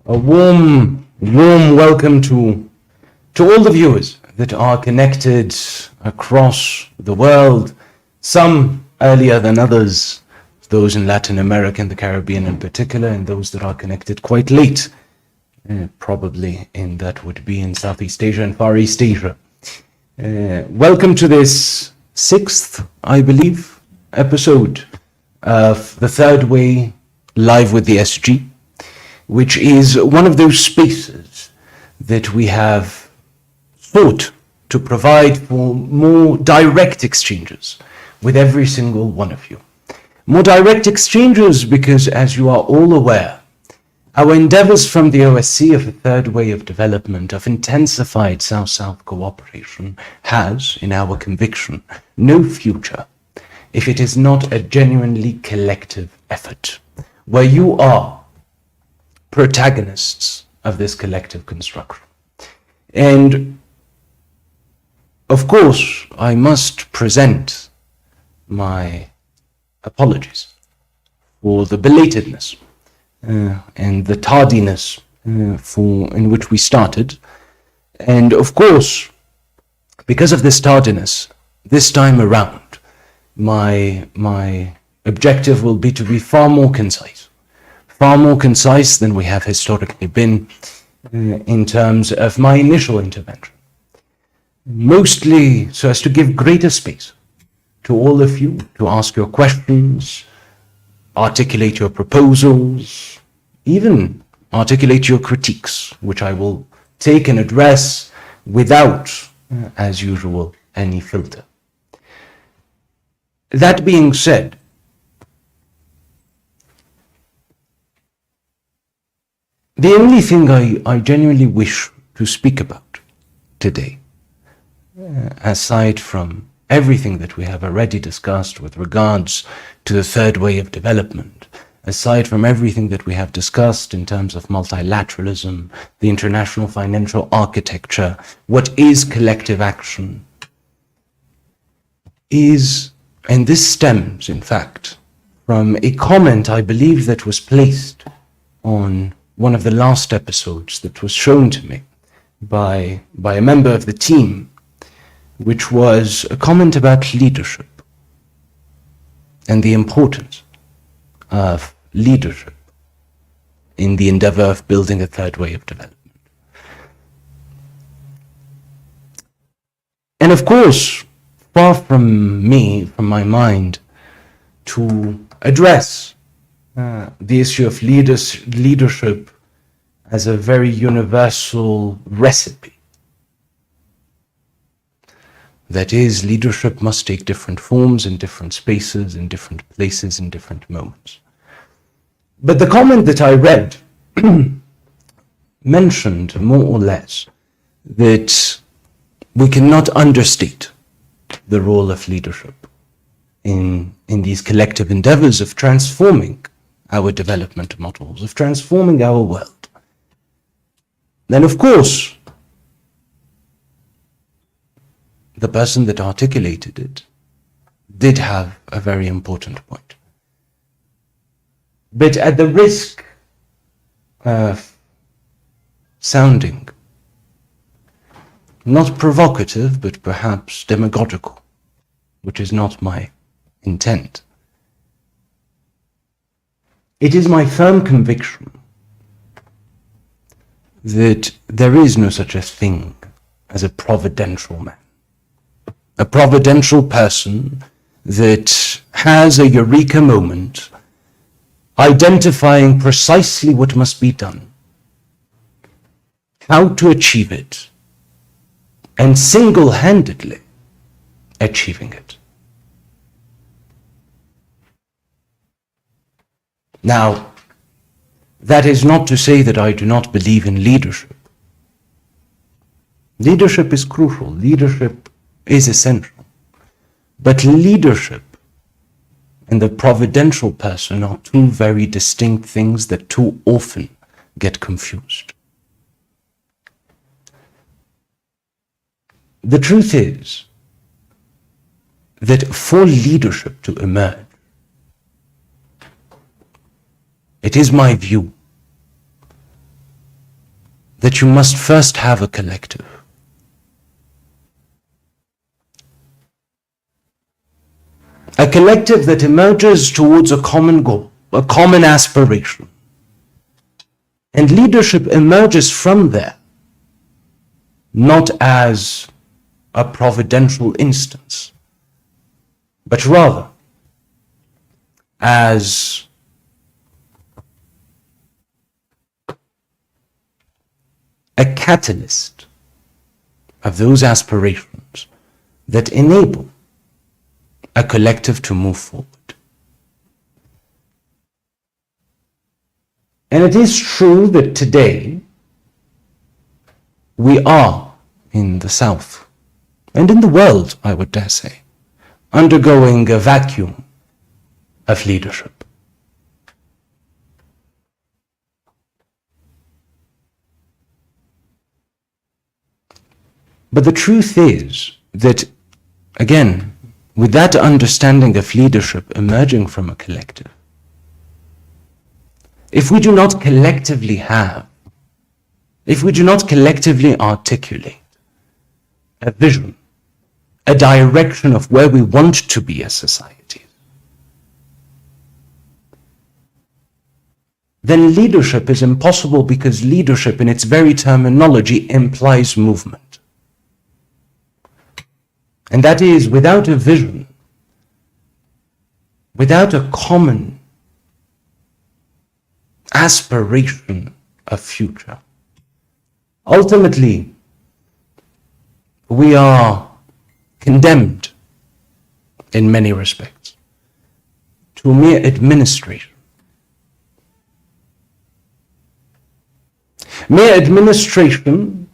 A warm welcome to all the viewers that are connected across the world, some earlier than others, those in Latin America and the Caribbean in particular, and those that are connected quite late, probably in that would be in Southeast Asia and Far East Asia. Welcome to this sixth, I believe, episode of The Third Way Live with the SG, which is one of those spaces that we have sought to provide for more direct exchanges with every single one of you. More direct exchanges because, as you are all aware, our endeavors from the OSC of the Third Way of Development of intensified South-South cooperation has, in our conviction, no future if it is not a genuinely collective effort, where you are protagonists of this collective construction. And of course, I must present my apologies for the belatedness and the tardiness in which we started. And of course, because of this tardiness, this time around, my objective will be to be far more concise than we have historically been in terms of my initial intervention. Mostly so as to give greater space to all of you to ask your questions, articulate your proposals, even articulate your critiques, which I will take and address without, as usual, any filter. That being said, the only thing I genuinely wish to speak about today, aside from everything that we have already discussed with regards to the third way of development, aside from everything that we have discussed in terms of multilateralism, the international financial architecture, what is collective action, is, and this stems, in fact, from a comment I believe that was placed on one of the last episodes that was shown to me by a member of the team, which was a comment about leadership and the importance of leadership in the endeavor of building a third way of development. And of course, far from my mind, to address the issue of leadership as a very universal recipe. That is, leadership must take different forms in different spaces, in different places, in different moments. But the comment that I read mentioned more or less that we cannot understate the role of leadership in these collective endeavors of transforming our development models, of transforming our world. Then, of course, the person that articulated it did have a very important point. But at the risk of sounding not provocative, but perhaps demagogical, which is not my intent, it is my firm conviction that there is no such a thing as a providential man. A providential person that has a eureka moment, identifying precisely what must be done, how to achieve it, and single-handedly achieving it. Now, that is not to say that I do not believe in leadership. Leadership is crucial. Leadership is essential. But leadership and the providential person are two very distinct things that too often get confused. The truth is that for leadership to emerge, it is my view that you must first have a collective. A collective that emerges towards a common goal, a common aspiration. And leadership emerges from there, not as a providential instance, but rather as a catalyst of those aspirations that enable a collective to move forward. And it is true that today we are in the South, and in the world, I would dare say, undergoing a vacuum of leadership. But the truth is that, again, with that understanding of leadership emerging from a collective, if we do not collectively articulate a vision, a direction of where we want to be as societies, then leadership is impossible, because leadership in its very terminology implies movement. And that is, without a vision, without a common aspiration of future, ultimately we are condemned in many respects to mere administration. Mere administration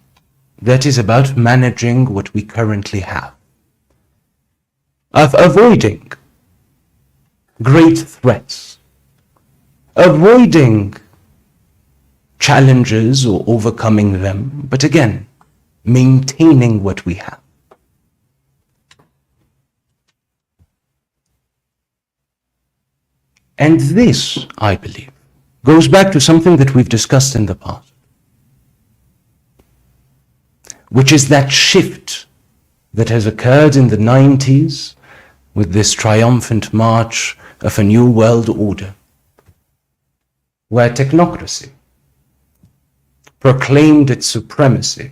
that is about managing what we currently have, of avoiding great threats, avoiding challenges or overcoming them, but again, maintaining what we have. And this, I believe, goes back to something that we've discussed in the past, which is that shift that has occurred in the 90s with this triumphant march of a new world order, where technocracy proclaimed its supremacy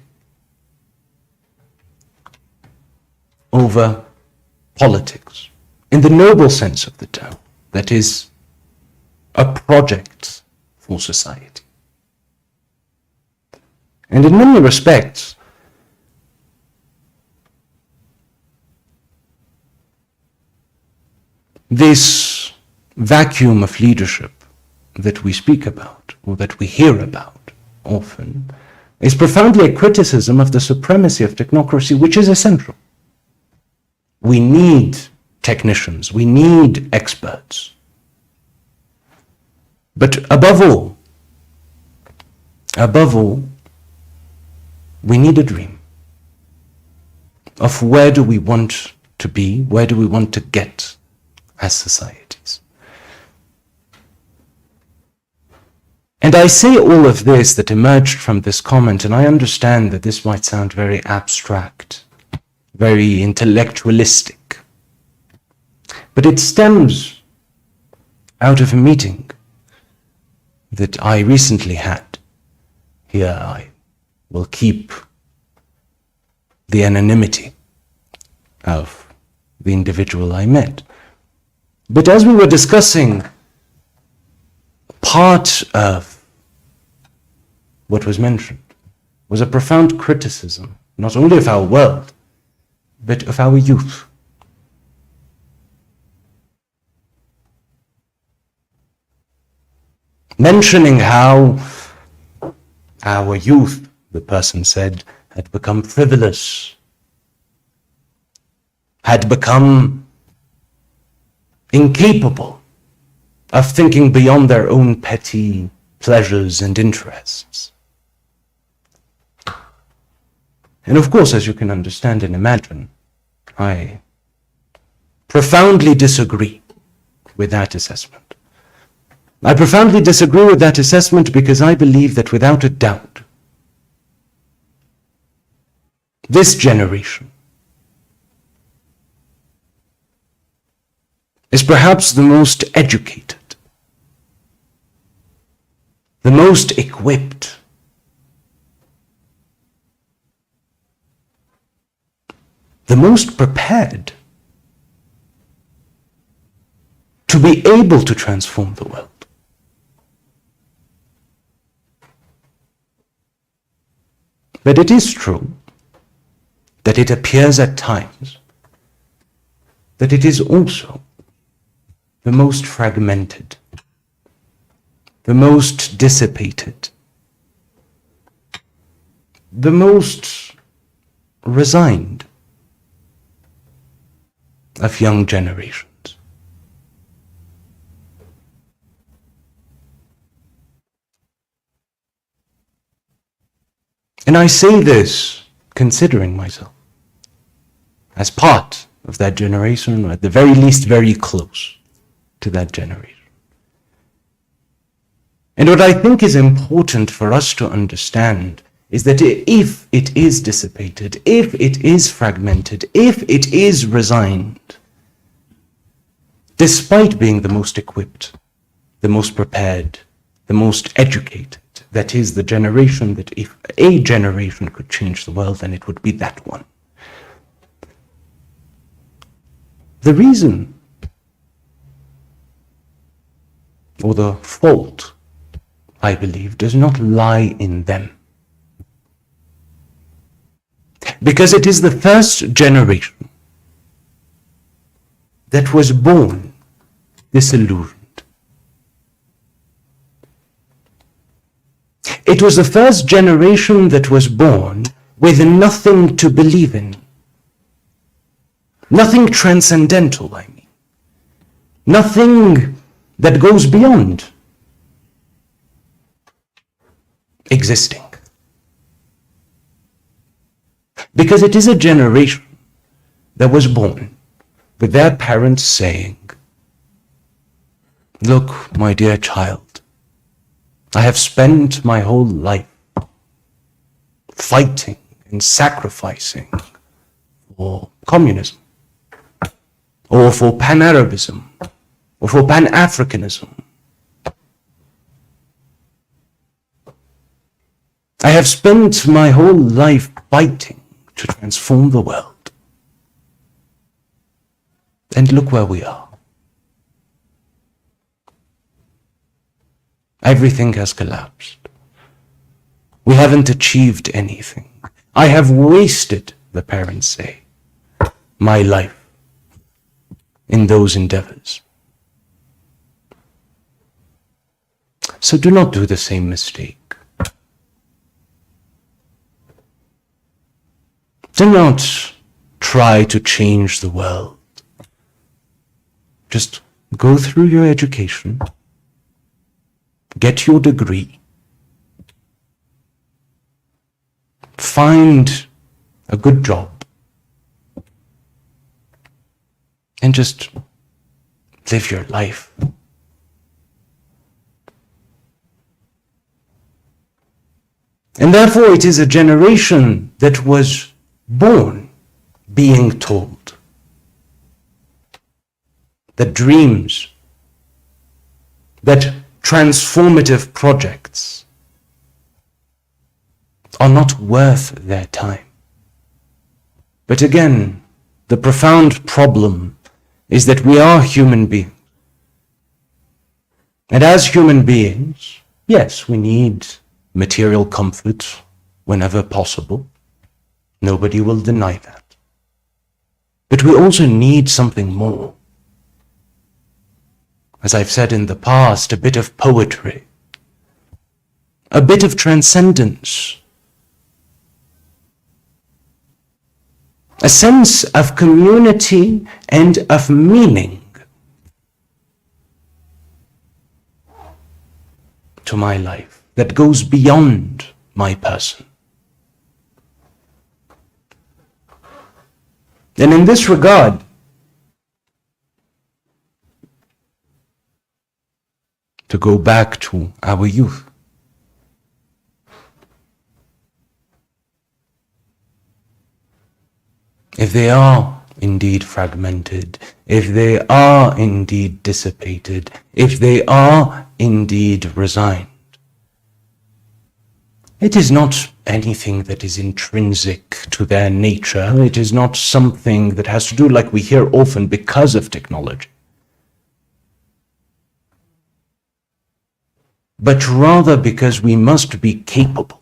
over politics, in the noble sense of the term, that is, a project for society. And in many respects, this vacuum of leadership that we speak about, or that we hear about often, is profoundly a criticism of the supremacy of technocracy, which is essential. We need technicians, we need experts. But above all, we need a dream of where do we want to be, where do we want to get as societies. And I say all of this that emerged from this comment, and I understand that this might sound very abstract, very intellectualistic, but it stems out of a meeting that I recently had. Here I will keep the anonymity of the individual I met. But as we were discussing, part of what was mentioned was a profound criticism, not only of our world, but of our youth. Mentioning how our youth, the person said, had become frivolous, had become incapable of thinking beyond their own petty pleasures and interests. And of course, as you can understand and imagine, I profoundly disagree with that assessment. I profoundly disagree with that assessment because I believe that without a doubt, this generation, is perhaps the most educated, the most equipped, the most prepared to be able to transform the world. But it is true that it appears at times that it is also the most fragmented, the most dissipated, the most resigned of young generations. And I say this considering myself as part of that generation, or at the very least very close to that generation. And what I think is important for us to understand is that if it is dissipated, if it is fragmented, if it is resigned, despite being the most equipped, the most prepared, the most educated, that is the generation that if a generation could change the world, then it would be that one. The reason, or the fault, I believe, does not lie in them. Because it is the first generation that was born disillusioned. It was the first generation that was born with nothing to believe in. Nothing transcendental, I mean. Nothing that goes beyond existing. Because it is a generation that was born with their parents saying, "Look, my dear child, I have spent my whole life fighting and sacrificing for communism, or for Pan-Arabism, or for Pan-Africanism. I have spent my whole life fighting to transform the world. And look where we are. Everything has collapsed. We haven't achieved anything. I have wasted," the parents say, "my life in those endeavors." So do not do the same mistake. Do not try to change the world. Just go through your education, get your degree, find a good job, and just live your life. And therefore it is a generation that was born being told that dreams, that transformative projects are not worth their time. But again, the profound problem is that we are human beings. And as human beings, yes, we need material comfort whenever possible. Nobody will deny that. But we also need something more. As I've said in the past, a bit of poetry, a bit of transcendence, a sense of community and of meaning to my life that goes beyond my person. And in this regard, to go back to our youth, if they are indeed fragmented, if they are indeed dissipated, if they are indeed resigned, it is not anything that is intrinsic to their nature. It is not something that has to do, like we hear often, because of technology, but rather because we must be capable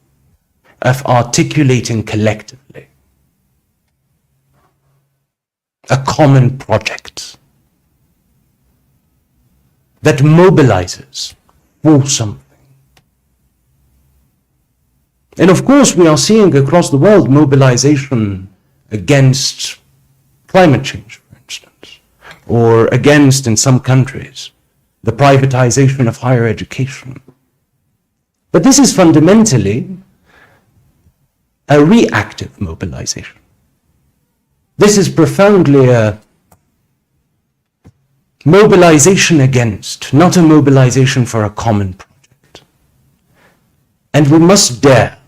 of articulating collectively a common project that mobilizes for something. And of course, we are seeing across the world mobilization against climate change, for instance, or against, in some countries, the privatization of higher education. But this is fundamentally a reactive mobilization. This is profoundly a mobilization against, not a mobilization for a common project. And we must dare,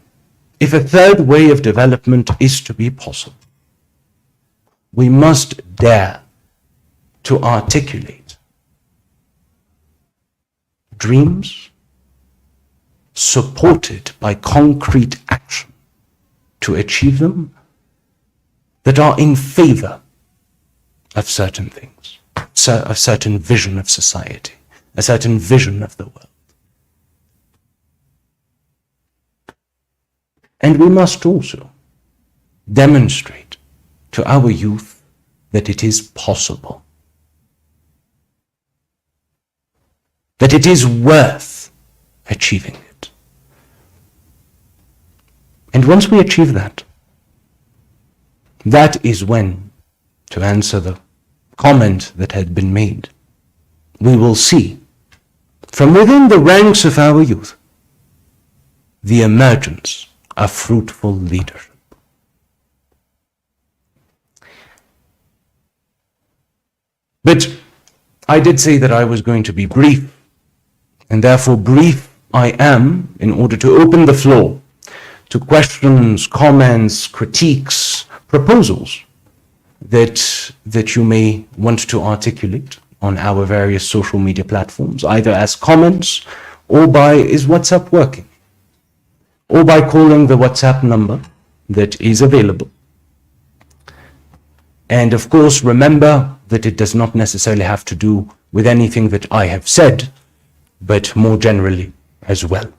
if a third way of development is to be possible, we must dare to articulate dreams supported by concrete action to achieve them that are in favor of certain things, a certain vision of society, a certain vision of the world. And we must also demonstrate to our youth that it is possible, that it is worth achieving it. And once we achieve that, that is when, to answer the comment that had been made, we will see from within the ranks of our youth the emergence of fruitful leadership. But I did say that I was going to be brief, and therefore brief I am in order to open the floor to questions, comments, critiques, proposals that you may want to articulate on our various social media platforms, either as comments or by is WhatsApp working, or by calling the WhatsApp number that is available. And of course, remember that it does not necessarily have to do with anything that I have said, but more generally as well.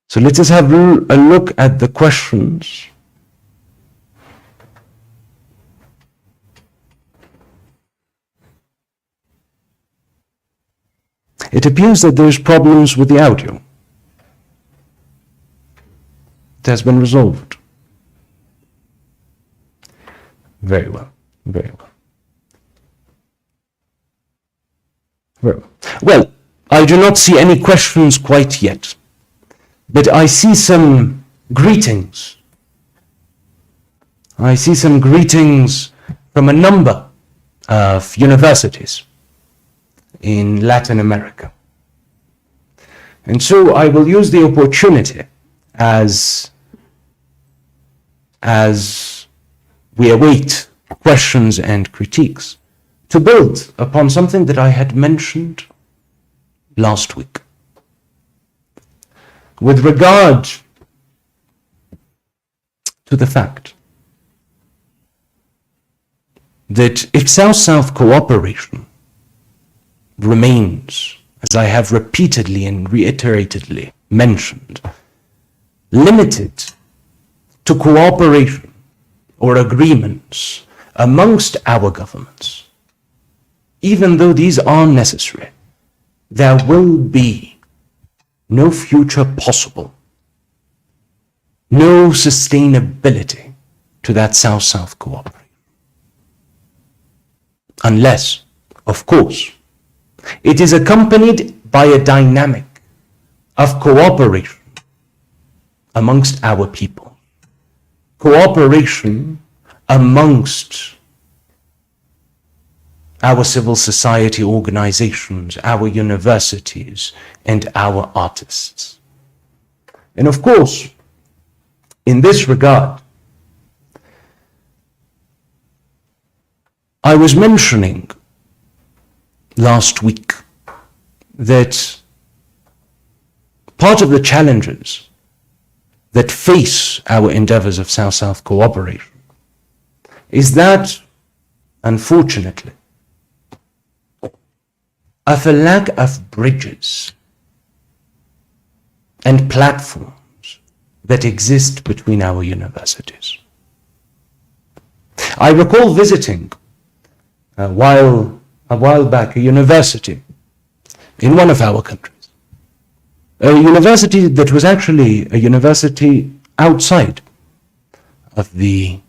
So let us have a look at the questions. It appears that there's problems with the audio. It has been resolved. Very well, very well. Very well. Well, I do not see any questions quite yet, but I see some greetings. I see some greetings from a number of universities in Latin America. And so I will use the opportunity as we await questions and critiques to build upon something that I had mentioned last week. With regard to the fact that if South-South cooperation remains, as I have repeatedly and reiteratedly mentioned, limited to cooperation or agreements amongst our governments, even though these are necessary, there will be no future possible, no sustainability to that South-South cooperation. Unless, of course, it is accompanied by a dynamic of cooperation amongst our people, cooperation amongst our civil society organizations, our universities, and our artists. And of course, in this regard, I was mentioning last week that part of the challenges that face our endeavors of South-South cooperation is that, unfortunately, of a lack of bridges and platforms that exist between our universities. I recall visiting a while back a university in one of our countries. A university that was actually a university outside of the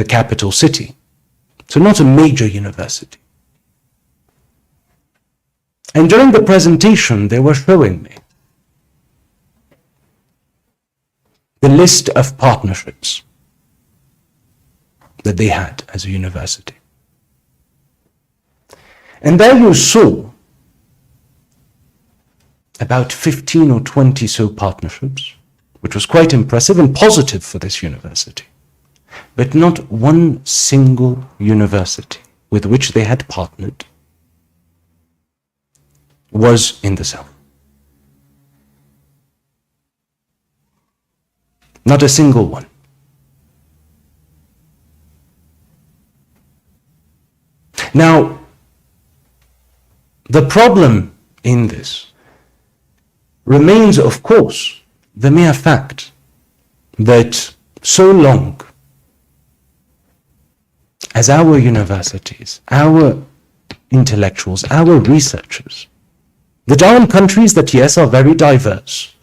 capital city. So not a major university. And during the presentation, they were showing me the list of partnerships that they had as a university. And there you saw about 15 or 20 so partnerships, which was quite impressive and positive for this university. But not one single university with which they had partnered was in the South. Not a single one. Now, the problem in this remains, of course, the mere fact that so long as our universities, our intellectuals, our researchers, that are in countries that, yes, are very diverse,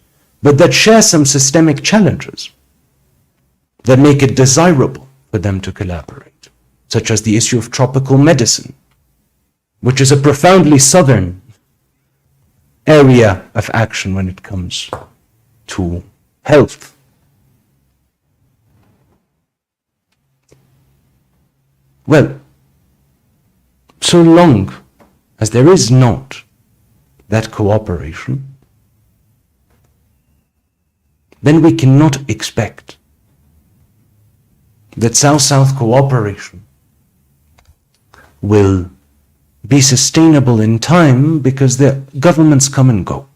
but that share some systemic challenges that make it desirable for them to collaborate, such as the issue of tropical medicine, which is a profoundly southern area of action when it comes to health. Well, so long as there is not that cooperation, then we cannot expect that South-South cooperation will be sustainable in time, because the governments come and go.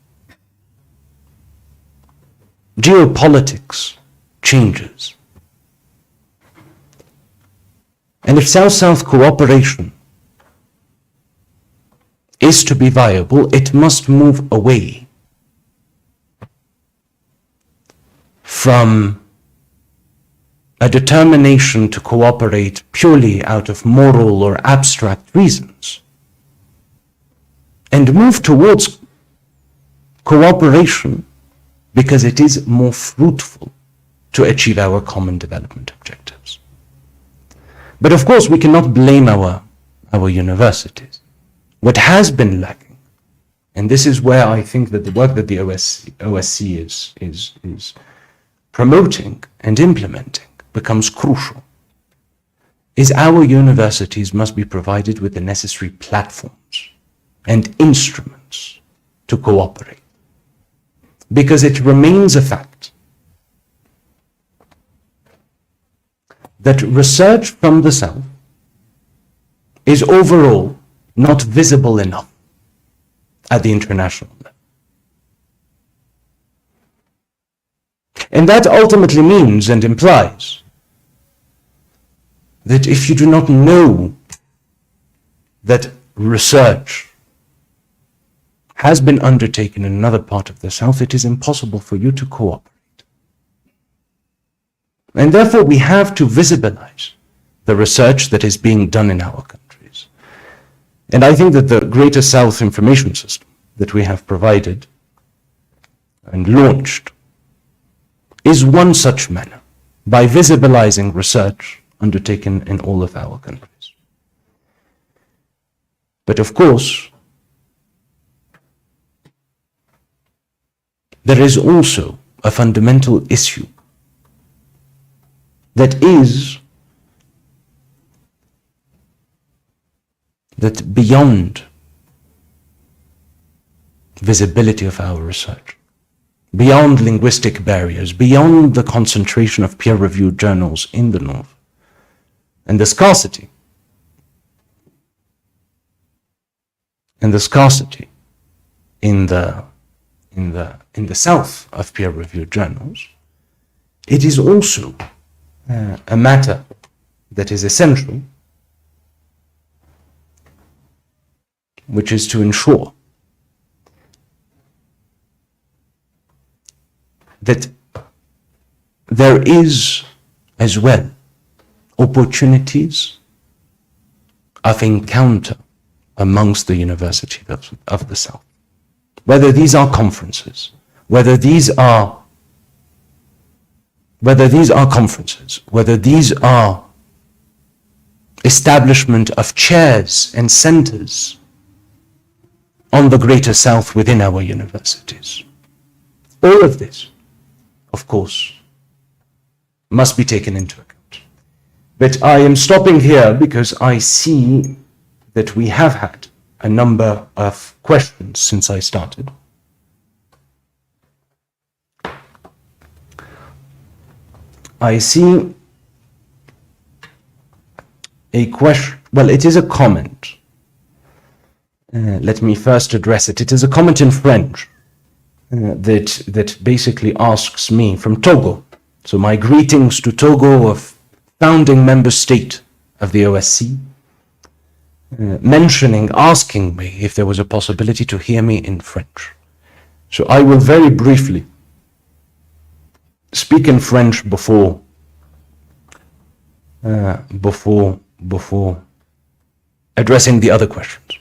Geopolitics changes. And if South-South cooperation is to be viable, it must move away from a determination to cooperate purely out of moral or abstract reasons, and move towards cooperation because it is more fruitful to achieve our common development objectives. But of course, we cannot blame our universities. What has been lacking, and this is where I think that the work that the OSC is promoting and implementing becomes crucial, is our universities must be provided with the necessary platforms and instruments to cooperate. Because it remains a fact that research from the South is overall not visible enough at the international level. And that ultimately means and implies that if you do not know that research has been undertaken in another part of the South, it is impossible for you to cooperate. And therefore we have to visibilize the research that is being done in our countries. And I think that the Greater South Information System that we have provided and launched is one such manner, by visibilizing research undertaken in all of our countries. But of course, there is also a fundamental issue that is that beyond visibility of our research, beyond linguistic barriers, beyond the concentration of peer-reviewed journals in the North, and the scarcity in the South of peer-reviewed journals, it is also a matter that is essential, which is to ensure that there is as well opportunities of encounter amongst the universities of the South. Whether these are conferences, whether these are establishment of chairs and centers on the Greater South within our universities. All of this, of course, must be taken into account. But I am stopping here because I see that we have had a number of questions since I started. I see a question, well, it is a comment. Let me first address it. It is a comment in French that basically asks me from Togo. So my greetings to Togo, a founding member state of the OSCE, asking me if there was a possibility to hear me in French. So I will very briefly speak in French before addressing the other questions.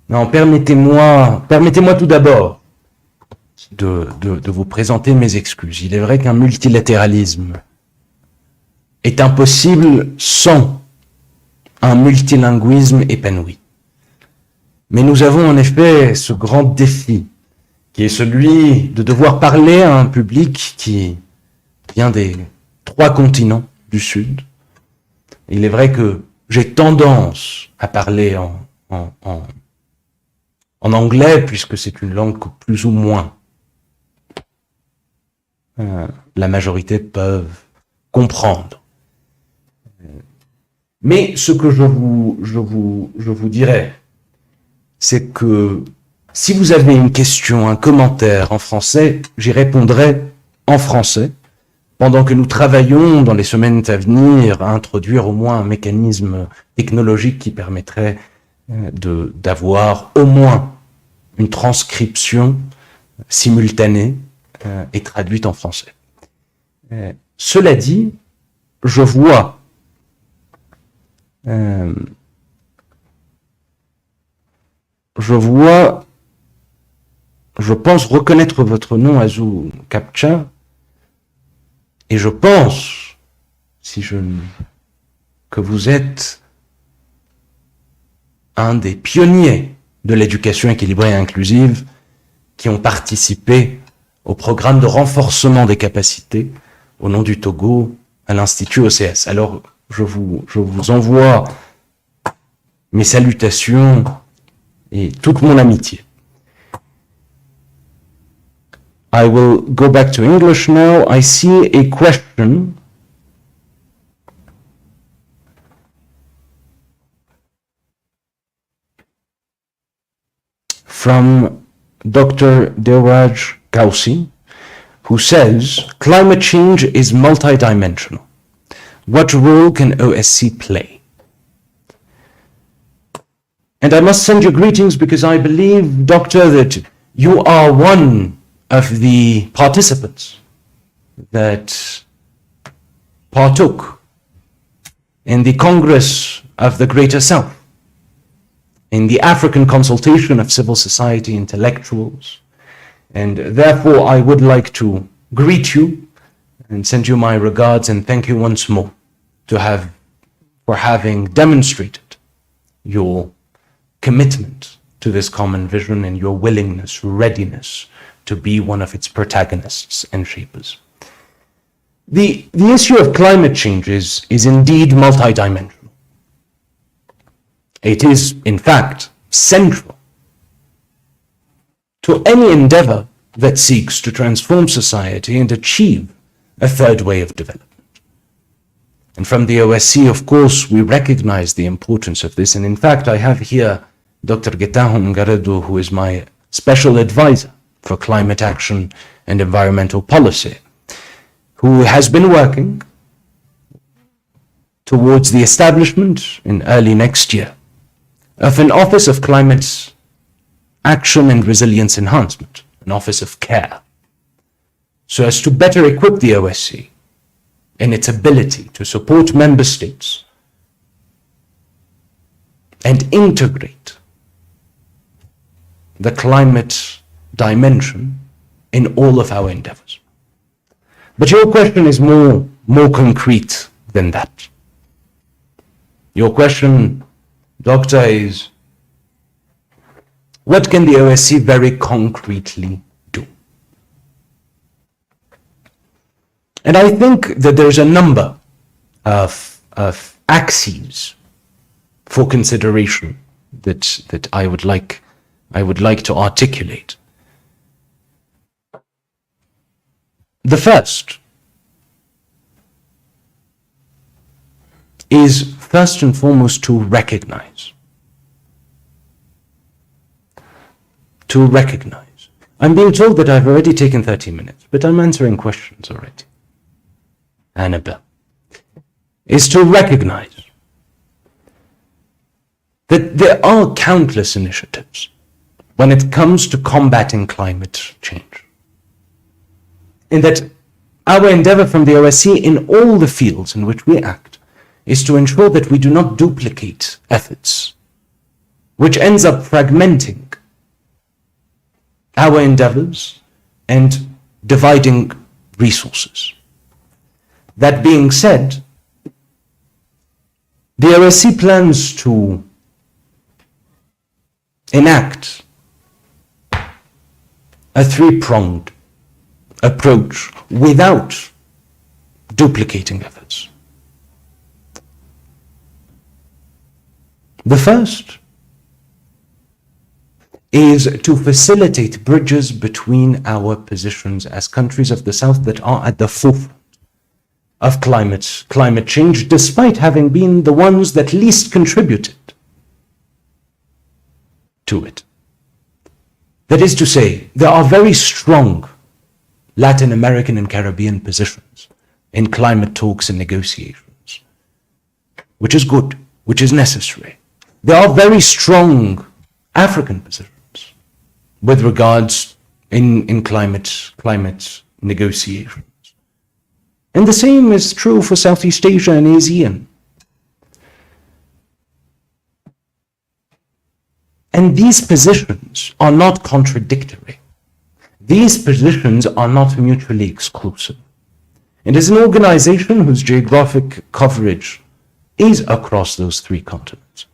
Non, permettez-moi tout d'abord de vous présenter mes excuses. Il est vrai qu'un multilatéralisme est impossible sans un multilinguisme épanoui. Mais nous avons en effet ce grand défi qui est celui de devoir parler à un public qui vient des 3 continents du Sud. Il est vrai que j'ai tendance à parler en anglais, puisque c'est une langue que plus ou moins la majorité peuvent comprendre. Mais ce que je vous dirais, c'est que si vous avez une question, un commentaire en français, j'y répondrai en français, pendant que nous travaillons dans les semaines à venir à introduire au moins un mécanisme technologique qui permettrait d'avoir au moins une transcription simultanée et traduite en français. Cela dit, je pense reconnaître votre nom, Azou Captcha, et je pense, que vous êtes un des pionniers de l'éducation équilibrée et inclusive qui ont participé au programme de renforcement des capacités au nom du Togo à l'Institut OCS. Alors, je vous envoie mes salutations et toute mon amitié. I will go back to English now. I see a question from Dr. Dewaraj Kausi, who says, climate change is multidimensional. What role can OSCE play? And I must send you greetings because I believe, Doctor, that you are one of the participants that partook in the Congress of the Greater South, in the African consultation of civil society intellectuals, and therefore I would like to greet you and send you my regards and thank you once more for having demonstrated your commitment to this common vision and your willingness, readiness to be one of its protagonists and shapers. The issue of climate change is indeed multidimensional. It is, in fact, central to any endeavor that seeks to transform society and achieve a third way of development. And from the OSC, of course, we recognize the importance of this. And in fact, I have here Dr. Getachew Ngaredu, who is my special advisor for climate action and environmental policy, who has been working towards the establishment in early next year of an Office of Climate Action and Resilience Enhancement, an Office of Care, so as to better equip the OSC in its ability to support member states and integrate the climate dimension in all of our endeavors. But your question is more concrete than that. Your question, Doctor, is what can the OSC very concretely do? And I think that there's a number of axes for consideration that I would like to articulate. The first is first and foremost to recognize. I'm being told that I've already taken 30 minutes, but I'm answering questions already. Annabelle, is to recognize that there are countless initiatives when it comes to combating climate change. And that our endeavor from the OSC in all the fields in which we act is to ensure that we do not duplicate efforts, which ends up fragmenting our endeavors and dividing resources. That being said, the OSC plans to enact a three-pronged approach without duplicating efforts. The first is to facilitate bridges between our positions as countries of the South that are at the forefront of climate change, despite having been the ones that least contributed to it. That is to say, there are very strong Latin American and Caribbean positions in climate talks and negotiations, which is good, which is necessary. There are very strong African positions with regards in climate negotiations. And the same is true for Southeast Asia and ASEAN. And these positions are not contradictory. These positions are not mutually exclusive. And as an organization whose geographic coverage is across those three continents,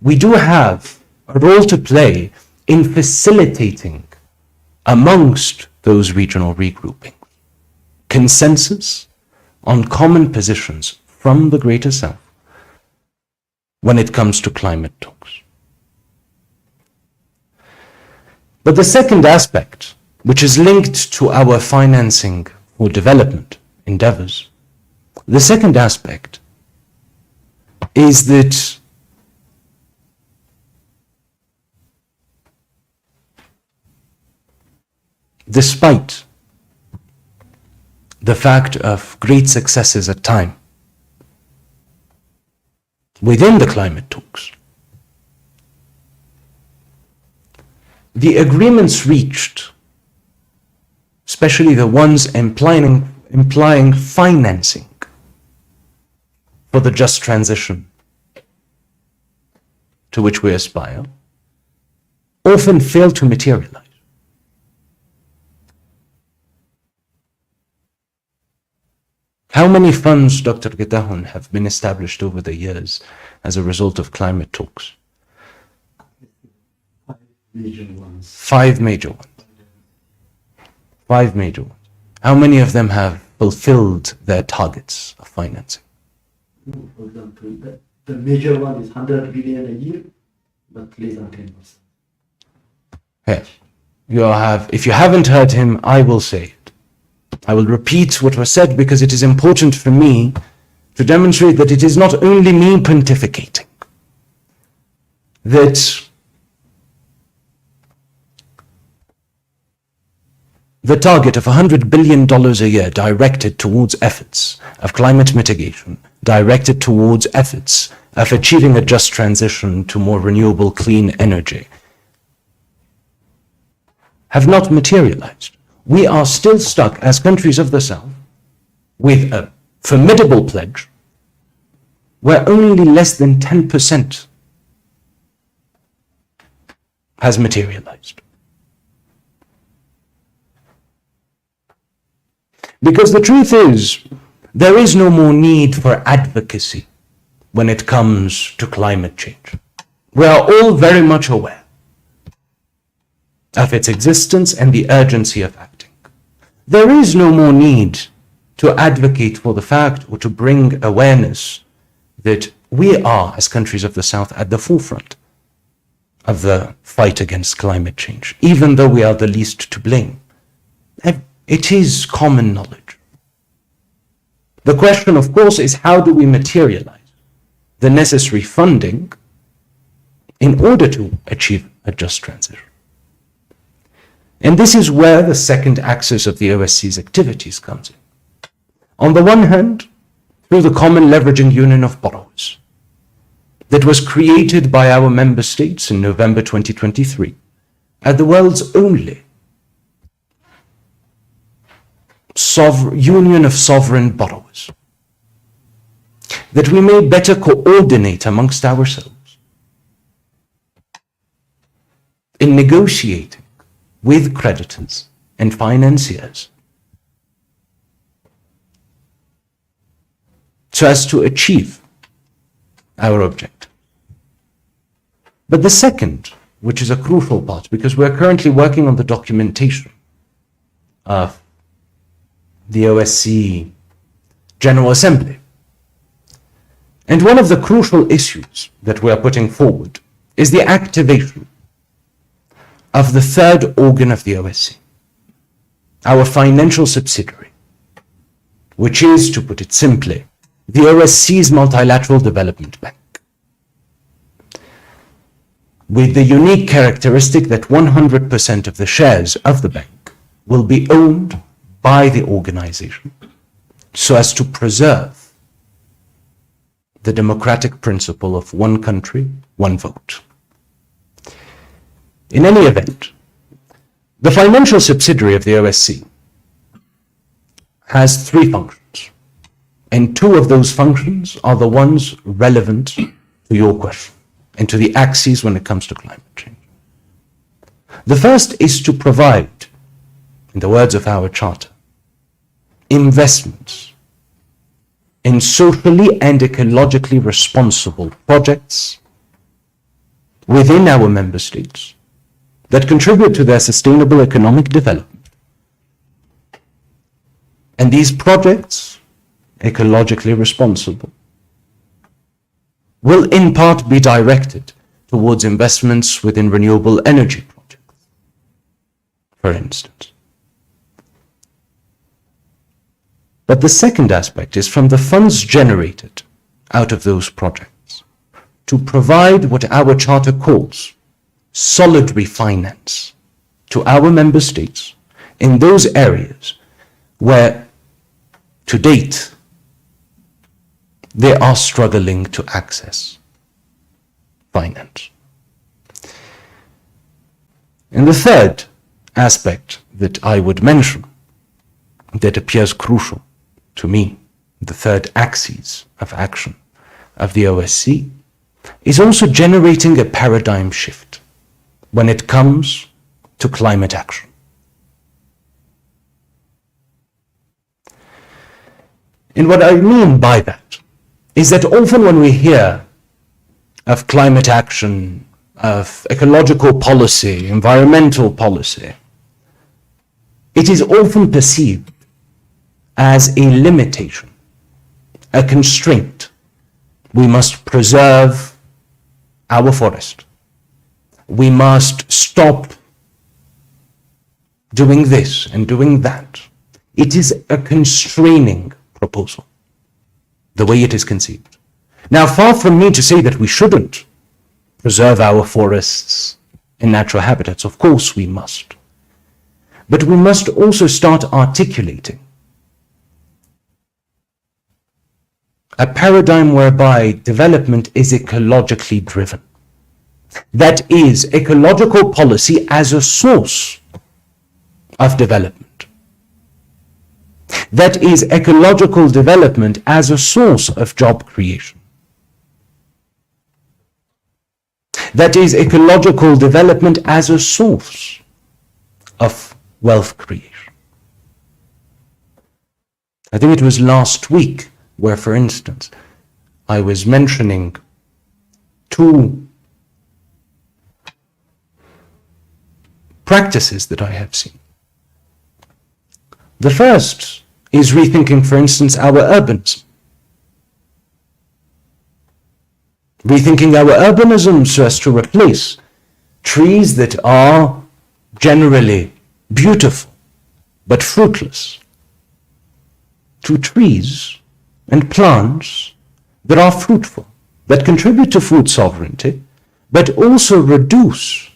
we do have a role to play in facilitating amongst those regional regroupings consensus on common positions from the Greater South when it comes to climate talks. But the second aspect, which is linked to our financing for development endeavors, the second aspect is that despite the fact of great successes at time within the climate talks, the agreements reached, especially the ones implying financing for the just transition to which we aspire, often fail to materialize. How many funds, Dr. Getachew, have been established over the years as a result of climate talks? 5 major ones. 5 major ones. 5 major ones. How many of them have fulfilled their targets of financing? For example, the major one is 100 billion a year. But please don't him. Here, if you haven't heard him, I will say it. I will repeat what was said because it is important for me to demonstrate that it is not only me pontificating, that the target of $100 billion a year directed towards efforts of climate mitigation, directed towards efforts of achieving a just transition to more renewable, clean energy, have not materialized. We are still stuck as countries of the South with a formidable pledge where only less than 10% has materialized. Because the truth is, there is no more need for advocacy when it comes to climate change. We are all very much aware of its existence and the urgency of acting. There is no more need to advocate for the fact or to bring awareness that we are, as countries of the South, at the forefront of the fight against climate change, even though we are the least to blame. It is common knowledge. The question, of course, is how do we materialize the necessary funding in order to achieve a just transition? And this is where the second axis of the OSCE's activities comes in. On the one hand, through the Common Leveraging Union of Borrowers that was created by our member states in November 2023 as the world's only union of sovereign borrowers, that we may better coordinate amongst ourselves in negotiating with creditors and financiers so as to achieve our objective. But the second, which is a crucial part, because we're currently working on the documentation of the OSCE General Assembly. And one of the crucial issues that we are putting forward is the activation of the third organ of the OSCE, our financial subsidiary, which is, to put it simply, the OSCE's Multilateral Development Bank, with the unique characteristic that 100% of the shares of the bank will be owned by the organization so as to preserve the democratic principle of one country, one vote. In any event, the financial subsidiary of the OSCE has three functions, and two of those functions are the ones relevant to your question and to the axes when it comes to climate change. The first is to provide, in the words of our charter, investments in socially and ecologically responsible projects within our member states that contribute to their sustainable economic development. And these projects, ecologically responsible, will in part be directed towards investments within renewable energy projects, for instance. But the second aspect is from the funds generated out of those projects to provide what our charter calls solidary finance to our member states in those areas where, to date, they are struggling to access finance. And the third aspect that I would mention that appears crucial to me, the third axis of action of the OSCE, is also generating a paradigm shift when it comes to climate action. And what I mean by that is that often when we hear of climate action, of ecological policy, environmental policy, it is often perceived as a limitation, a constraint. We must preserve our forest. we must stop doing this and doing that. It is a constraining proposal, the way it is conceived. Now, far from me to say that we shouldn't preserve our forests and natural habitats. Of course we must. But we must also start articulating a paradigm whereby development is ecologically driven. That is, ecological policy as a source of development. That is, ecological development as a source of job creation. That is, ecological development as a source of wealth creation. I think it was last week where, for instance, I was mentioning two practices that I have seen. The first is rethinking, for instance, our urbanism. Rethinking our urbanism so as to replace trees that are generally beautiful but fruitless to trees and plants that are fruitful, that contribute to food sovereignty, but also reduce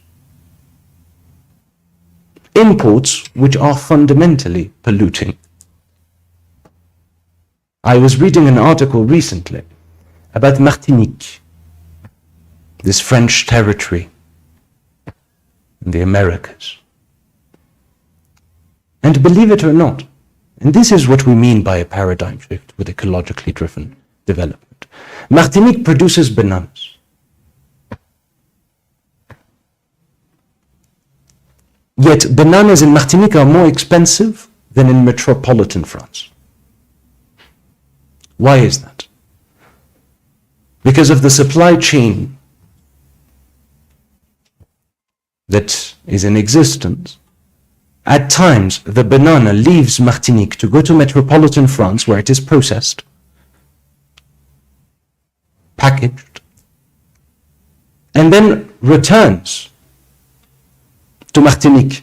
imports which are fundamentally polluting. I was reading an article recently about Martinique, this French territory in the Americas. And believe it or not, and this is what we mean by a paradigm shift with ecologically driven development. Martinique produces bananas. Yet bananas in Martinique are more expensive than in metropolitan France. Why is that? Because of the supply chain that is in existence. At times, the banana leaves Martinique to go to metropolitan France, where it is processed, packaged, and then returns to Martinique,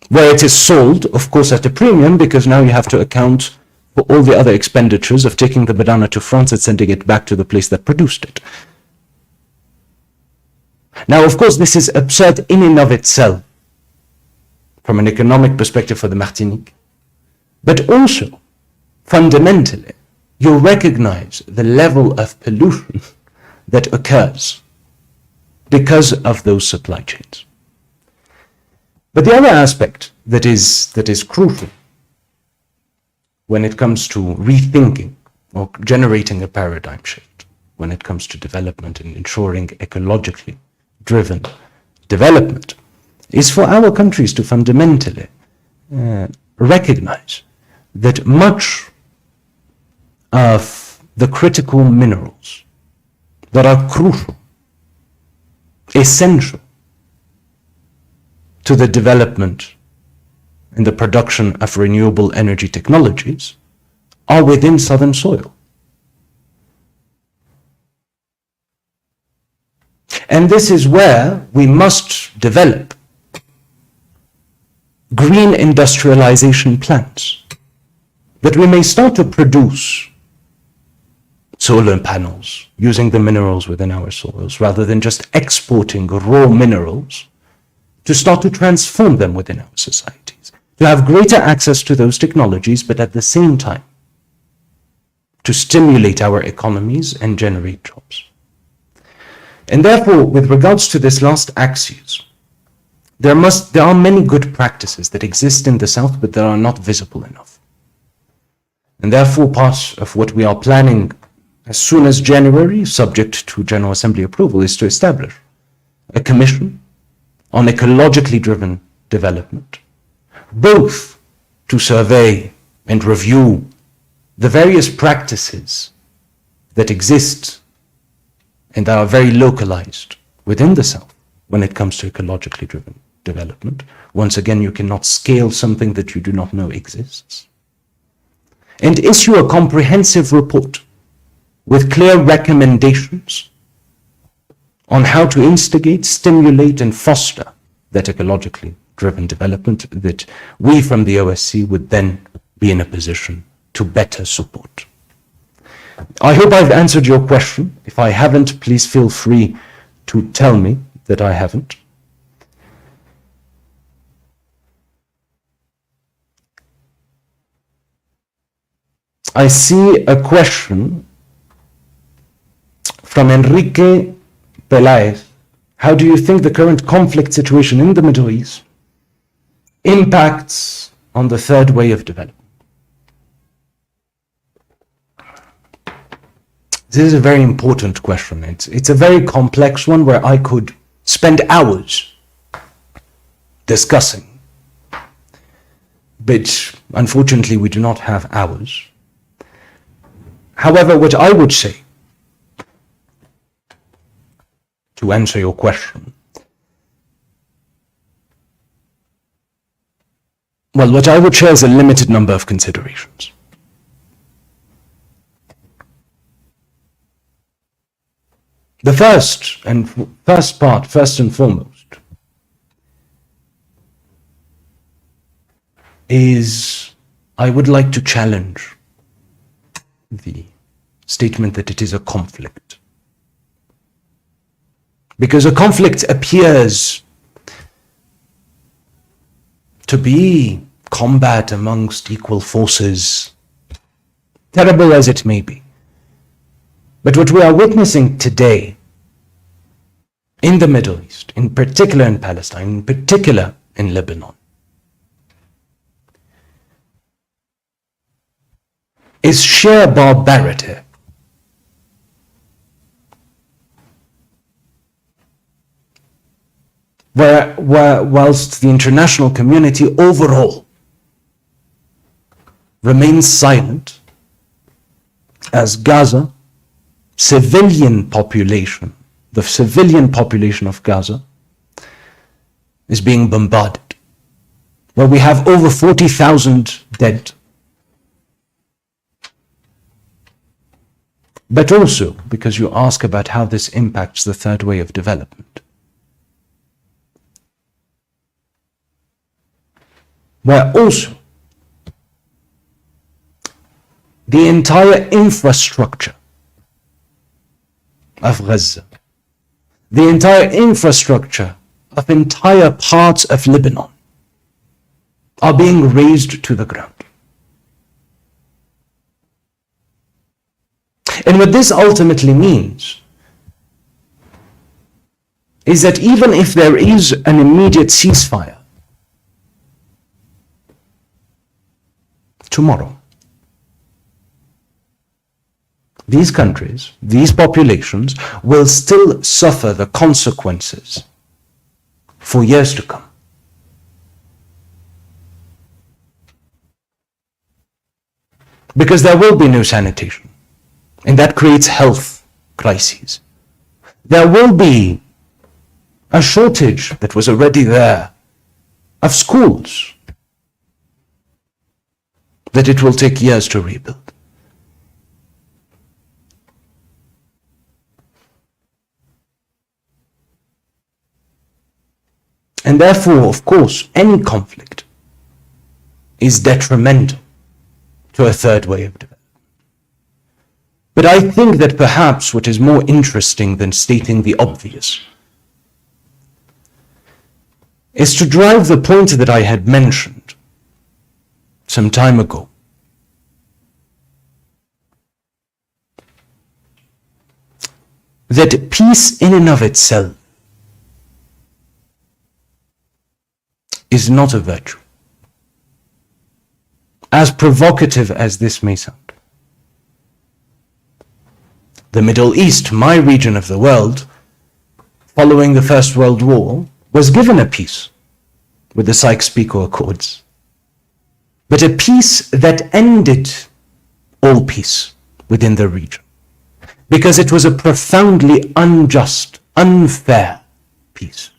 where it is sold, of course, at a premium, because now you have to account for all the other expenditures of taking the banana to France and sending it back to the place that produced it. Now, of course, this is absurd in and of itself from an economic perspective for the Martinique, but also fundamentally, you recognize the level of pollution that occurs because of those supply chains. But the other aspect that is crucial when it comes to rethinking or generating a paradigm shift, when it comes to development and ensuring ecologically driven development, is for our countries to fundamentally recognize that much of the critical minerals that are crucial, essential to the development and the production of renewable energy technologies are within southern soil. And this is where we must develop green industrialization plans, that we may start to produce solar panels using the minerals within our soils, rather than just exporting raw minerals, to start to transform them within our societies, to have greater access to those technologies, but at the same time, to stimulate our economies and generate jobs. And therefore, with regards to this last axis, there are many good practices that exist in the South, but that are not visible enough. And therefore, part of what we are planning as soon as January, subject to General Assembly approval, is to establish a commission on ecologically driven development, both to survey and review the various practices that exist and that are very localized within the South when it comes to ecologically driven development. Once again, you cannot scale something that you do not know exists. And issue a comprehensive report with clear recommendations on how to instigate, stimulate, and foster that ecologically driven development that we from the OSCE would then be in a position to better support. I hope I've answered your question. If I haven't, please feel free to tell me that I haven't. I see a question from Enrique Pelaez. How do you think the current conflict situation in the Middle East impacts on the third way of development? This is a very important question. It's a very complex one where I could spend hours discussing. But unfortunately, we do not have hours. However, what I would say to answer your question, well, what I would share is a limited number of considerations. The first and foremost, is I would like to challenge the statement that it is a conflict. Because a conflict appears to be combat amongst equal forces, terrible as it may be. But what we are witnessing today in the Middle East, in particular in Palestine, in particular in Lebanon, is sheer barbarity. Whilst the international community overall remains silent, as Gaza, the civilian population of Gaza is being bombarded, where we have over 40,000 dead. But also, because you ask about how this impacts the third way of development, where also the entire infrastructure of Gaza, the entire infrastructure of entire parts of Lebanon are being razed to the ground. And what this ultimately means is that even if there is an immediate ceasefire tomorrow, these countries, these populations will still suffer the consequences for years to come. Because there will be no sanitation, and that creates health crises. There will be a shortage that was already there of schools that it will take years to rebuild. And therefore, of course, any conflict is detrimental to a third way of development. But I think that perhaps what is more interesting than stating the obvious is to drive the point that I had mentioned some time ago. That peace in and of itself is not a virtue, as provocative as this may sound. The Middle East, my region of the world, following the First World War, was given a peace with the Sykes-Picot Accords, but a peace that ended all peace within the region, because it was a profoundly unjust, unfair peace.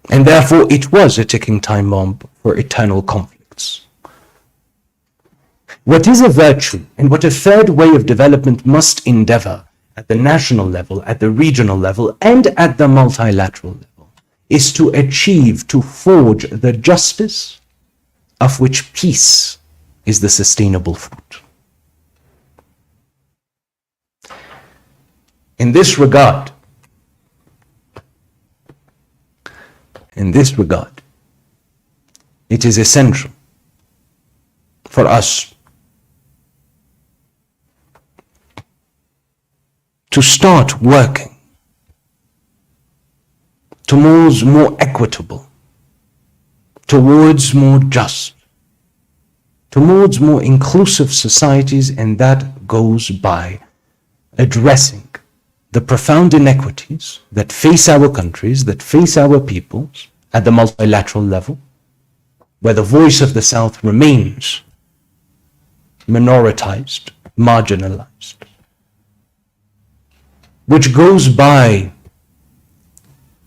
And therefore it was a ticking time bomb for eternal conflicts. What is a virtue and what a third way of development must endeavor at the national level, at the regional level, and at the multilateral level, is to achieve, to forge the justice of which peace is the sustainable fruit. In this regard, it is essential for us to start working towards more equitable, towards more just, towards more inclusive societies, and that goes by addressing the profound inequities that face our countries, that face our peoples at the multilateral level, where the voice of the South remains minoritized, marginalized, which goes by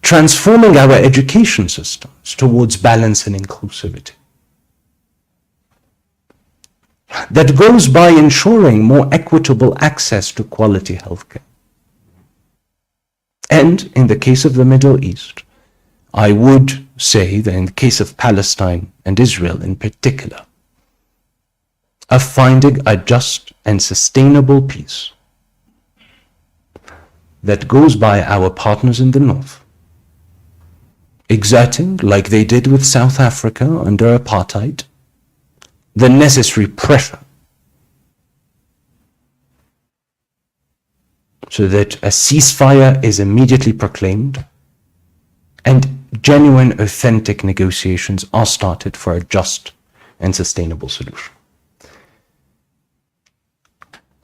transforming our education systems towards balance and inclusivity, that goes by ensuring more equitable access to quality healthcare. And in the case of the Middle East, I would say that in the case of Palestine and Israel in particular, of finding a just and sustainable peace that goes by our partners in the North, exerting, like they did with South Africa under apartheid, the necessary pressure so that a ceasefire is immediately proclaimed and genuine, authentic negotiations are started for a just and sustainable solution.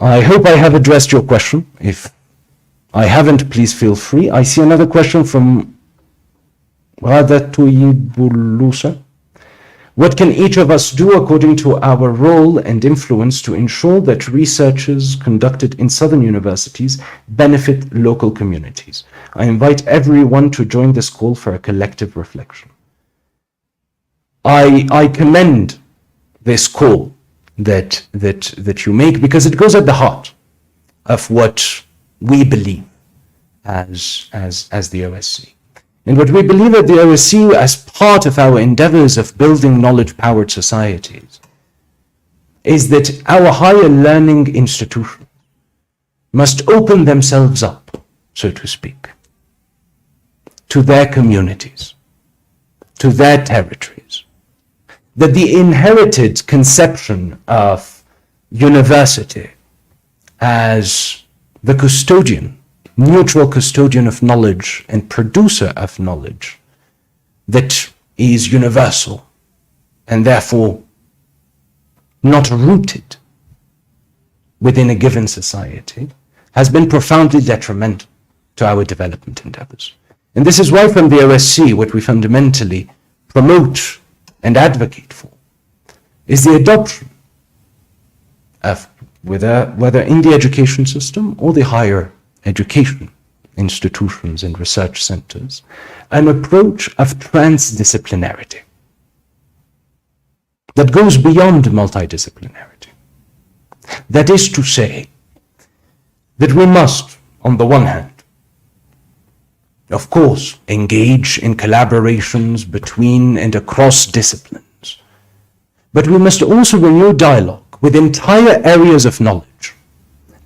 I hope I have addressed your question. If I haven't, please feel free. I see another question from Radhatuyibulusa. What can each of us do according to our role and influence to ensure that researches conducted in southern universities benefit local communities? I invite everyone to join this call for a collective reflection. I commend this call that you make, because it goes at the heart of what we believe as the OSC. And what we believe at the OSC as part of our endeavors of building knowledge-powered societies is that our higher learning institutions must open themselves up, so to speak, to their communities, to their territories. That the inherited conception of university as the custodian, neutral custodian of knowledge and producer of knowledge that is universal and therefore not rooted within a given society, has been profoundly detrimental to our development endeavors. And this is why from the OSC, what we fundamentally promote and advocate for is the adoption of, whether in the education system or the higher education institutions and research centers, an approach of transdisciplinarity that goes beyond multidisciplinarity. That is to say, that we must, on the one hand, of course, engage in collaborations between and across disciplines, but we must also renew dialogue with entire areas of knowledge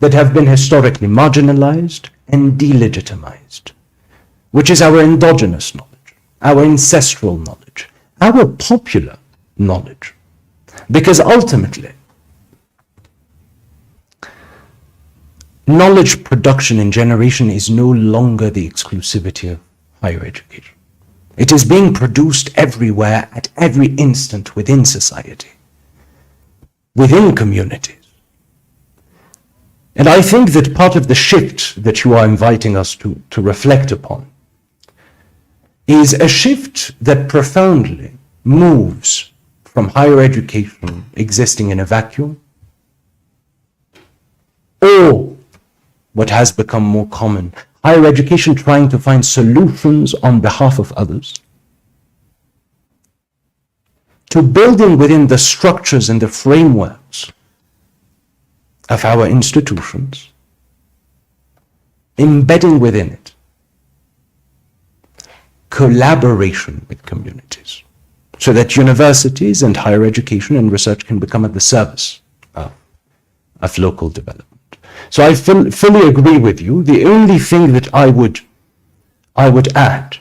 that have been historically marginalized and delegitimized, which is our endogenous knowledge, our ancestral knowledge, our popular knowledge. Because ultimately, knowledge production and generation is no longer the exclusivity of higher education. It is being produced everywhere, at every instant within society, within communities. And I think that part of the shift that you are inviting us to reflect upon is a shift that profoundly moves from higher education existing in a vacuum, or what has become more common, higher education trying to find solutions on behalf of others, to building within the structures and the frameworks of our institutions embedding within it collaboration with communities, so that universities and higher education and research can become at the service of local development. So I fully agree with you. The only thing that I would add,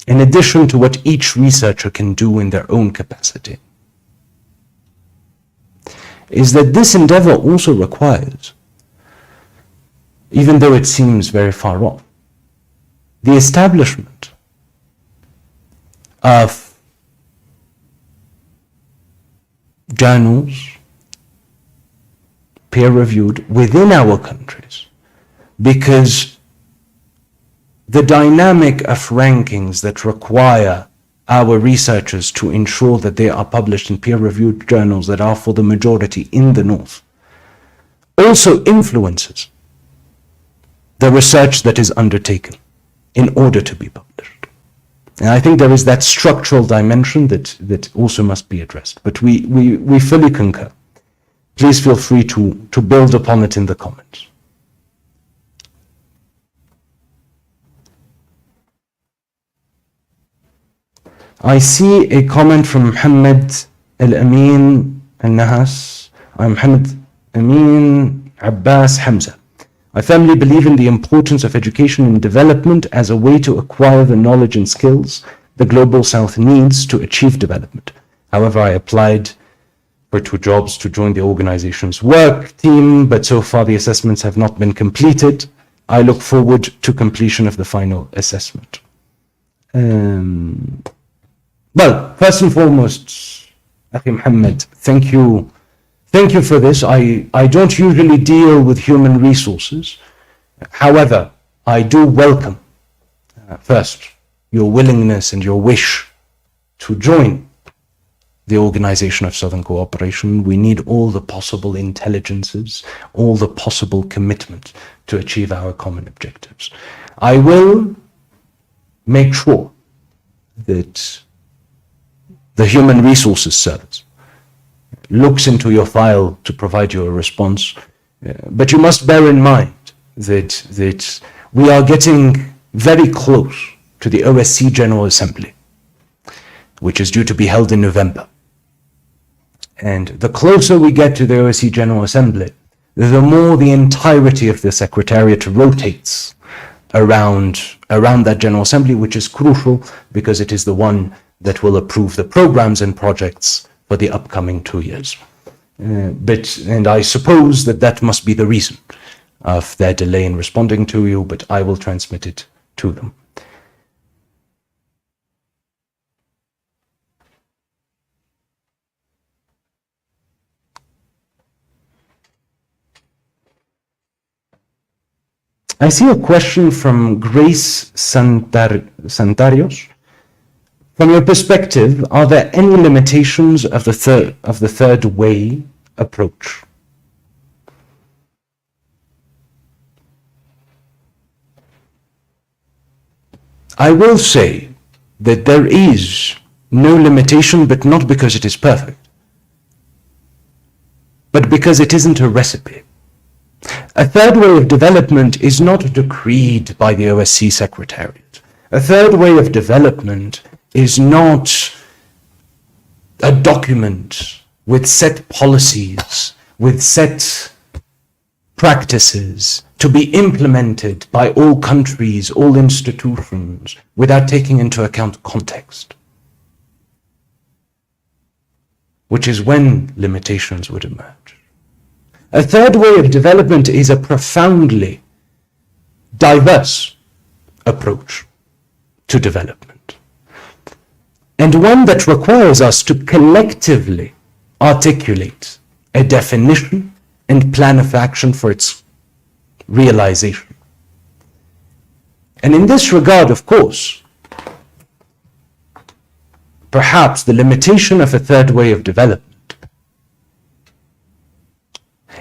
in addition to what each researcher can do in their own capacity, is that this endeavor also requires, even though it seems very far off, the establishment of journals, peer-reviewed, within our countries, because the dynamic of rankings that require our researchers to ensure that they are published in peer-reviewed journals that are for the majority in the North also influences the research that is undertaken in order to be published. And I think there is that structural dimension that also must be addressed. But we fully concur. Please feel free to build upon it in the comments. I see a comment from Muhammad Al-Amin Al-Nahas. I'm Muhammad Amin Abbas Hamza. I firmly believe in the importance of education and development as a way to acquire the knowledge and skills the Global South needs to achieve development. However, I applied for 2 jobs to join the organization's work team, but so far the assessments have not been completed. I look forward to completion of the final assessment. Well, first and foremost, Akhi Muhammad, thank you for this. I don't usually deal with human resources. However, I do welcome, first, your willingness and your wish to join the Organization of Southern Cooperation. We need all the possible intelligences, all the possible commitment to achieve our common objectives. I will make sure that the Human Resources Service looks into your file to provide you a response. But you must bear in mind that we are getting very close to the OSCE General Assembly, which is due to be held in November. And the closer we get to the OSCE General Assembly, the more the entirety of the Secretariat rotates around that General Assembly, which is crucial because it is the one that will approve the programs and projects for the upcoming 2 years. And I suppose that must be the reason of their delay in responding to you, but I will transmit it to them. I see a question from Grace Santarios. From your perspective, are there any limitations of the third way approach? I will say that there is no limitation, but not because it is perfect, but because it isn't a recipe. A third way of development is not decreed by the OSCE Secretariat. A third way of development is not a document with set policies, with set practices to be implemented by all countries, all institutions, without taking into account context, which is when limitations would emerge. A third way of development is a profoundly diverse approach to development, and one that requires us to collectively articulate a definition and plan of action for its realization. And in this regard, of course, perhaps the limitation of a third way of development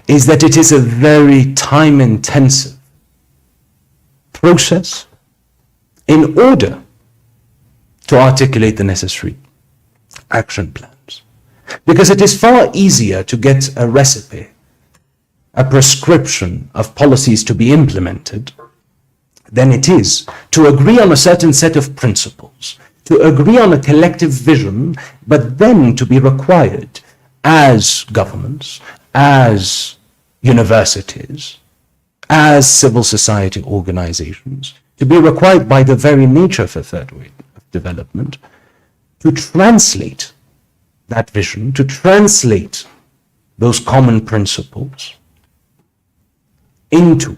is that it is a very time-intensive process in order to articulate the necessary action plans. Because it is far easier to get a recipe a prescription of policies to be implemented than it is to agree on a certain set of principles, to agree on a collective vision, but then to be required as governments, as universities, as civil society organizations, to be required by the very nature of a third way of development, to translate that vision, to translate those common principles into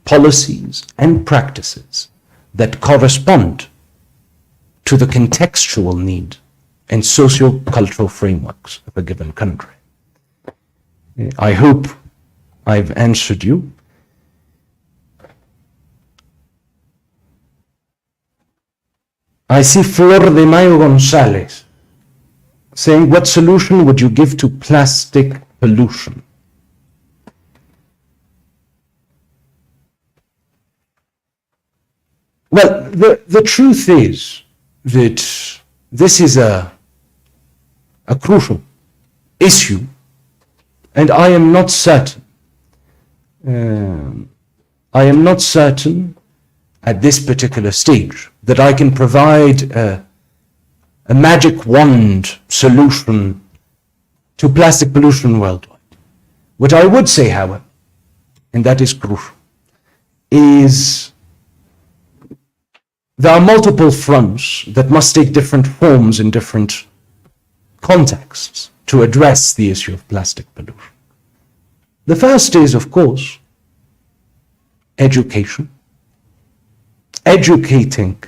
policies and practices that correspond to the contextual need and socio-cultural frameworks of a given country. I hope I've answered you. I see Flor de Mayo Gonzalez saying, what solution would you give to plastic pollution? Well, the truth is that this is a crucial issue, and I am not certain. At this particular stage that I can provide a magic wand solution to plastic pollution worldwide. What I would say, however, and that is crucial, is there are multiple fronts that must take different forms in different contexts to address the issue of plastic pollution. The first is, of course, education. Educating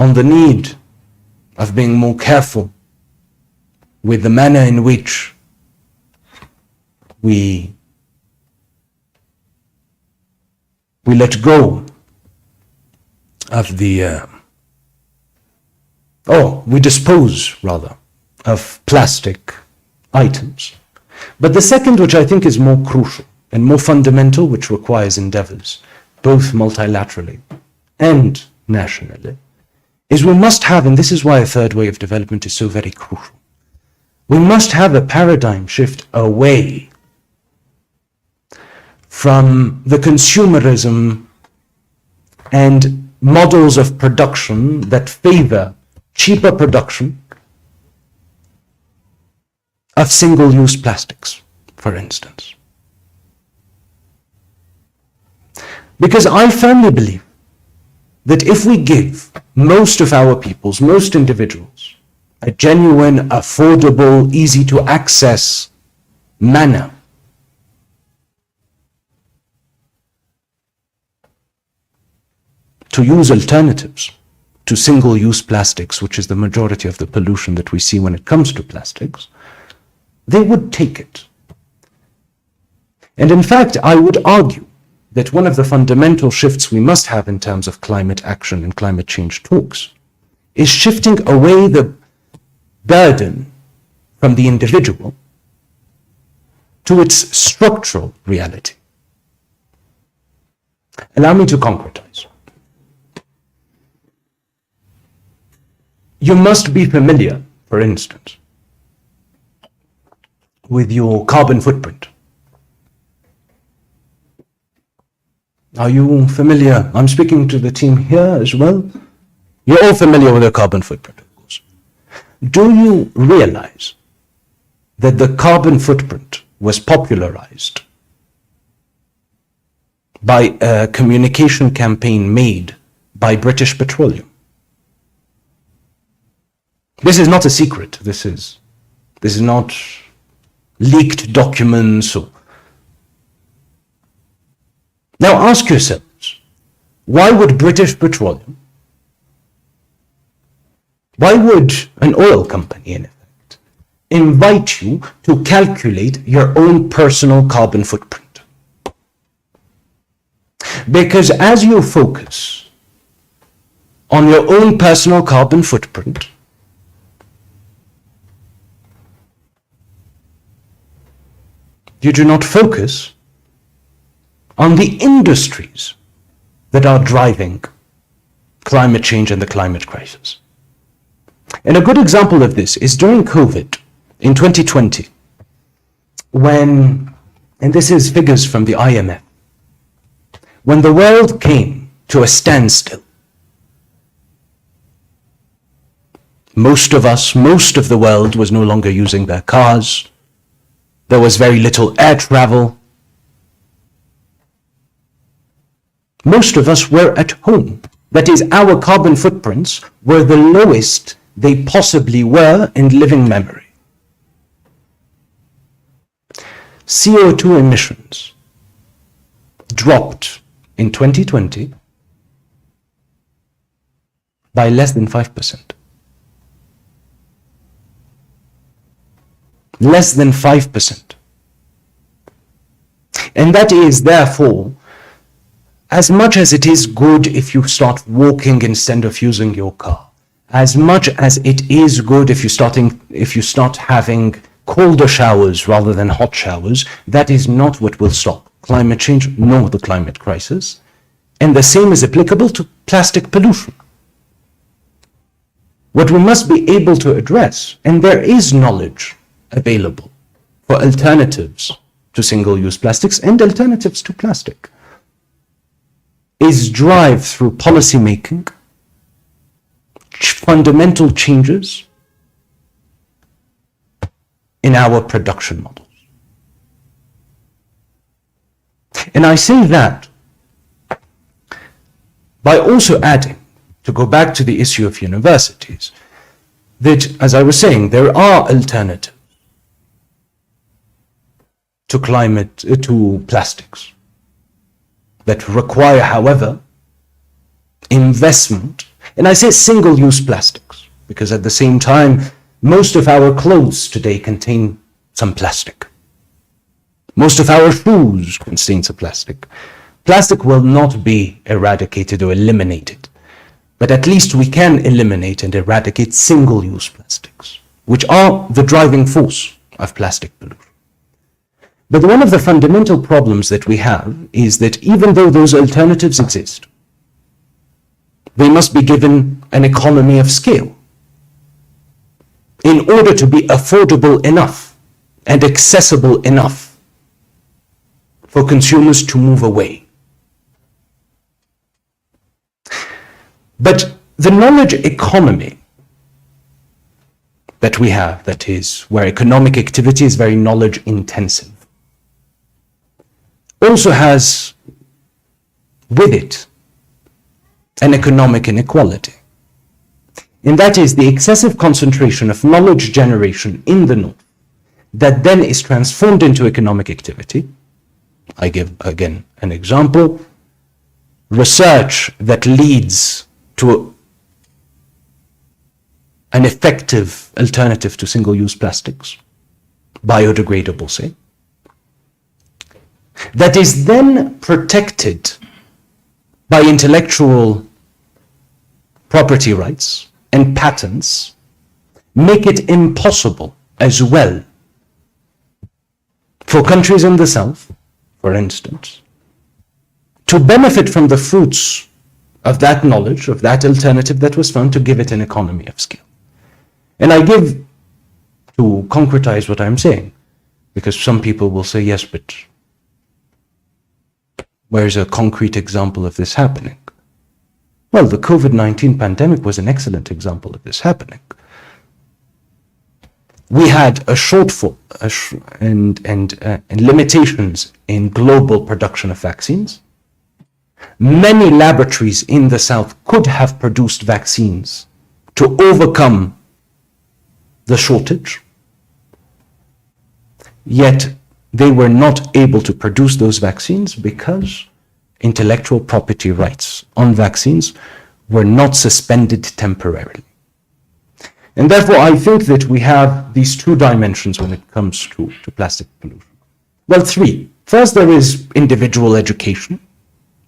on the need of being more careful with the manner in which we let go of we dispose rather of plastic items. But the second, which I think is more crucial and more fundamental, which requires endeavors both multilaterally and nationally, is we must have, and this is why a third way of development is so very crucial, we must have a paradigm shift away from the consumerism and models of production that favor cheaper production of single-use plastics, for instance. Because I firmly believe that if we give most of our peoples, most individuals, a genuine, affordable, easy to access manner to use alternatives to single-use plastics, which is the majority of the pollution that we see when it comes to plastics, they would take it. And in fact, I would argue that one of the fundamental shifts we must have in terms of climate action and climate change talks is shifting away the burden from the individual to its structural reality. Allow me to concretize. You must be familiar, for instance, with your carbon footprint. Are you familiar? I'm speaking to the team here as well. You're all familiar with your carbon footprint, of course. Do you realize that the carbon footprint was popularized by a communication campaign made by British Petroleum? This is not a secret. This is not leaked documents. Now ask yourselves, why would British Petroleum, why would an oil company in effect invite you to calculate your own personal carbon footprint? Because as you focus on your own personal carbon footprint, you do not focus on the industries that are driving climate change and the climate crisis. And a good example of this is during COVID in 2020. and this is figures from the IMF, when the world came to a standstill, most of the world was no longer using their cars. There was very little air travel. Most of us were at home. That is, our carbon footprints were the lowest they possibly were in living memory. CO2 emissions dropped in 2020 by less than 5%. Less than 5%. And that is therefore, as much as it is good if you start walking instead of using your car, as much as it is good if you start having colder showers rather than hot showers, that is not what will stop climate change nor the climate crisis. And the same is applicable to plastic pollution. What we must be able to address, and there is knowledge available for alternatives to single-use plastics and alternatives to plastic, is drive through policy making, fundamental changes in our production models. And I say that by also adding, to go back to the issue of universities, that, as I was saying, there are alternatives to plastics that require, however, investment. And I say single-use plastics because at the same time, most of our clothes today contain some plastic. Most of our shoes contain some plastic. Plastic will not be eradicated or eliminated, but at least we can eliminate and eradicate single-use plastics, which are the driving force of plastic pollution. But one of the fundamental problems that we have is that even though those alternatives exist, they must be given an economy of scale in order to be affordable enough and accessible enough for consumers to move away. But the knowledge economy that we have, that is, where economic activity is very knowledge intensive, also has with it an economic inequality. And that is the excessive concentration of knowledge generation in the north that then is transformed into economic activity. I give again an example. Research that leads to an effective alternative to single-use plastics, biodegradable, say, that is then protected by intellectual property rights and patents, make it impossible as well for countries in the south, for instance, to benefit from the fruits of that knowledge, of that alternative that was found, to give it an economy of scale. And I give, to concretize what I'm saying, because some people will say, yes, but where's a concrete example of this happening? Well, the COVID-19 pandemic was an excellent example of this happening. We had a shortfall and limitations in global production of vaccines. Many laboratories in the South could have produced vaccines to overcome the shortage, yet they were not able to produce those vaccines because intellectual property rights on vaccines were not suspended temporarily. And therefore, I think that we have these two dimensions when it comes to plastic pollution. Well, three. First, there is individual education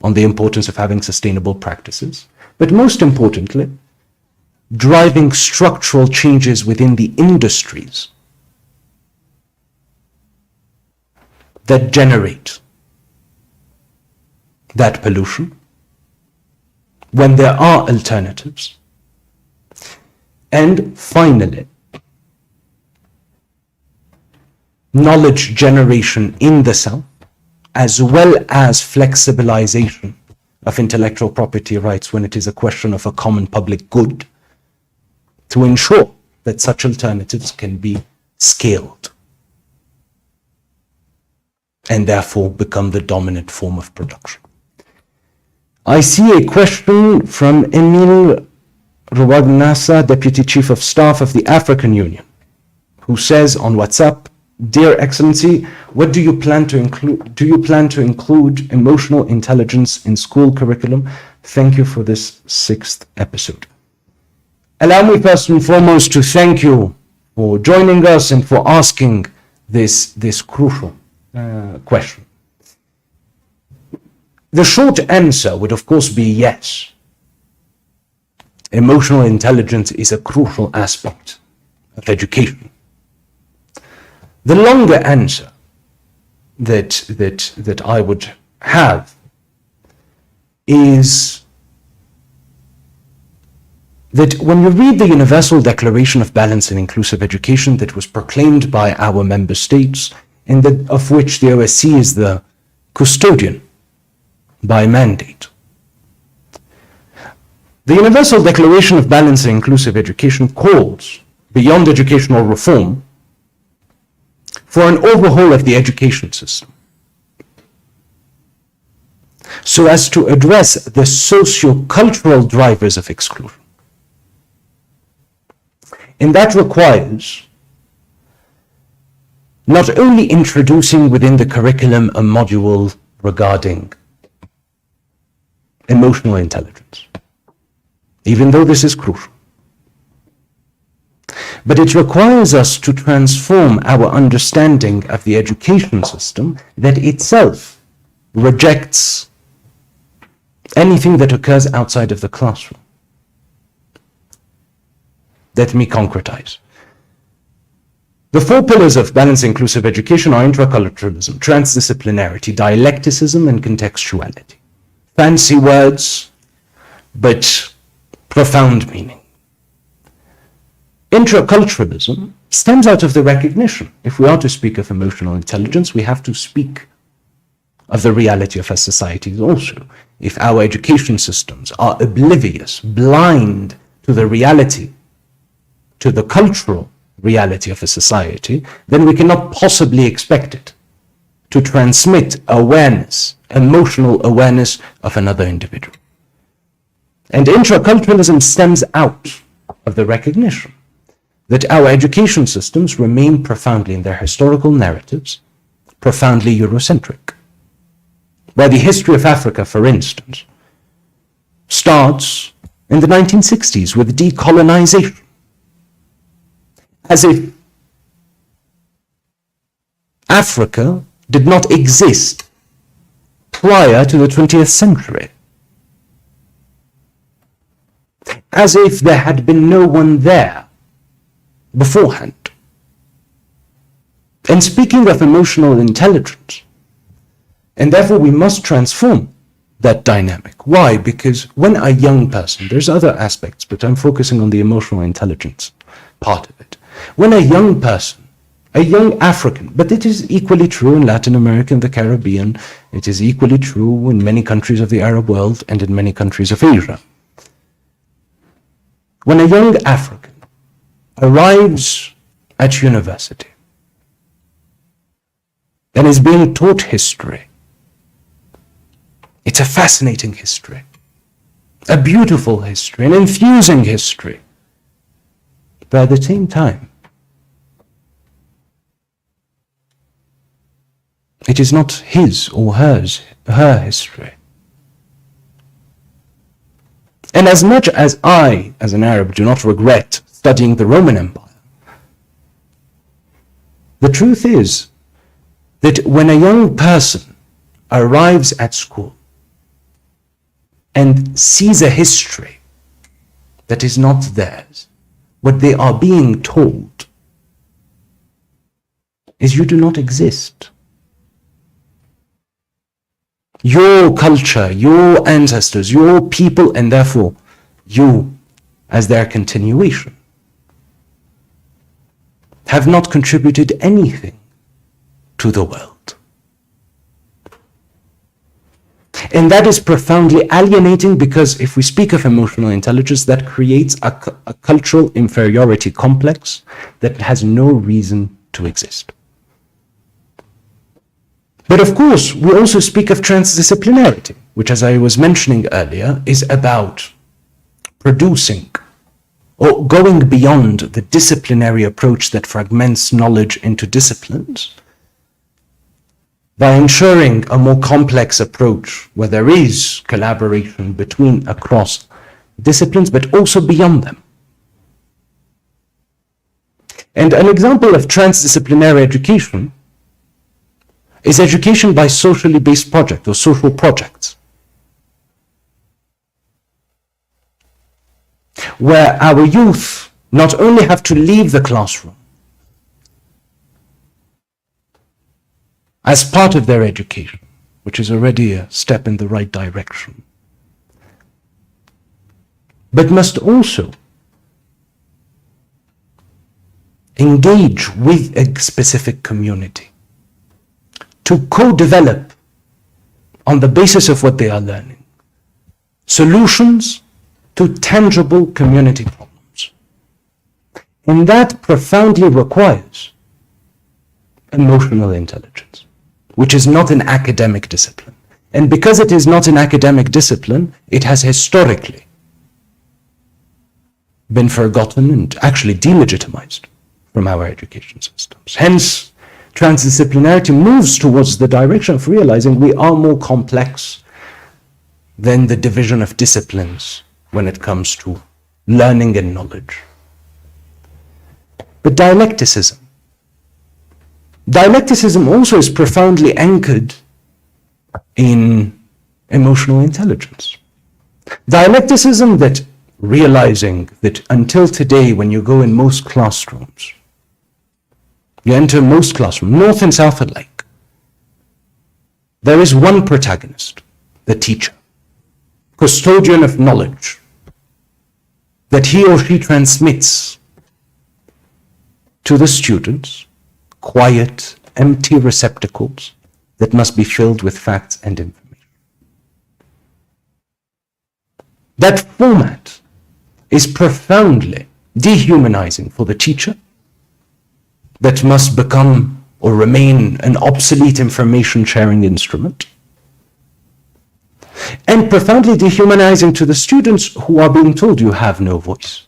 on the importance of having sustainable practices, but most importantly, driving structural changes within the industries that generate that pollution when there are alternatives. And finally, knowledge generation in the self, as well as flexibilization of intellectual property rights when it is a question of a common public good, to ensure that such alternatives can be scaled and therefore become the dominant form of production. I see a question from Emil Rouad-Nassa, Deputy Chief of Staff of the African Union, who says on WhatsApp, "Dear Excellency, what do you plan to include? Do you plan to include emotional intelligence in school curriculum? Thank you for this 6th episode." Allow me first and foremost to thank you for joining us and for asking this crucial question. The short answer would of course be yes. Emotional intelligence is a crucial aspect of education. The longer answer that I would have is that when you read the Universal Declaration of Balanced and Inclusive Education that was proclaimed by our member states, and of which the OSCE is the custodian by mandate, the Universal Declaration of Balanced and Inclusive Education calls, beyond educational reform, for an overhaul of the education system so as to address the socio-cultural drivers of exclusion. And that requires not only introducing within the curriculum a module regarding emotional intelligence, even though this is crucial, but it requires us to transform our understanding of the education system that itself rejects anything that occurs outside of the classroom. Let me concretize. The 4 pillars of balanced inclusive education are intraculturalism, transdisciplinarity, dialecticism, and contextuality. Fancy words, but profound meaning. Intraculturalism stems out of the recognition. If we are to speak of emotional intelligence, we have to speak of the reality of our societies also. If our education systems are oblivious, blind to the reality, to the cultural reality of a society, then we cannot possibly expect it to transmit awareness, emotional awareness of another individual. And intraculturalism stems out of the recognition that our education systems remain profoundly in their historical narratives, profoundly Eurocentric. Where the history of Africa, for instance, starts in the 1960s with decolonization, as if Africa did not exist prior to the 20th century, as if there had been no one there beforehand. And speaking of emotional intelligence, and therefore we must transform that dynamic. Why? Because when a young person, there's other aspects, but I'm focusing on the emotional intelligence part of it. When a young person, a young African, but it is equally true in Latin America and the Caribbean, it is equally true in many countries of the Arab world and in many countries of Asia. When a young African arrives at university and is being taught history, it's a fascinating history, a beautiful history, an infusing history. But at the same time, it is not his or her history. And as much as I, as an Arab, do not regret studying the Roman Empire, the truth is that when a young person arrives at school and sees a history that is not theirs, what they are being told is you do not exist. Your culture, your ancestors, your people, and therefore you, as their continuation, have not contributed anything to the world. And that is profoundly alienating, because if we speak of emotional intelligence, that creates a cultural inferiority complex that has no reason to exist. But of course, we also speak of transdisciplinarity, which, as I was mentioning earlier, is about producing or going beyond the disciplinary approach that fragments knowledge into disciplines by ensuring a more complex approach where there is collaboration across disciplines, but also beyond them. And an example of transdisciplinary education is education by socially based projects or social projects, where our youth not only have to leave the classroom as part of their education, which is already a step in the right direction, but must also engage with a specific community to co-develop, on the basis of what they are learning, solutions to tangible community problems. And that profoundly requires emotional intelligence, which is not an academic discipline. And because it is not an academic discipline, it has historically been forgotten and actually delegitimized from our education systems. Hence, transdisciplinarity moves towards the direction of realizing we are more complex than the division of disciplines when it comes to learning and knowledge. But dialecticism also is profoundly anchored in emotional intelligence. Dialecticism, that realizing that until today, when you go in most classrooms, you enter most classrooms, North and South alike, there is one protagonist, the teacher, custodian of knowledge, that he or she transmits to the students quiet, empty receptacles that must be filled with facts and information. That format is profoundly dehumanizing for the teacher, that must become or remain an obsolete information sharing instrument, and profoundly dehumanizing to the students who are being told you have no voice.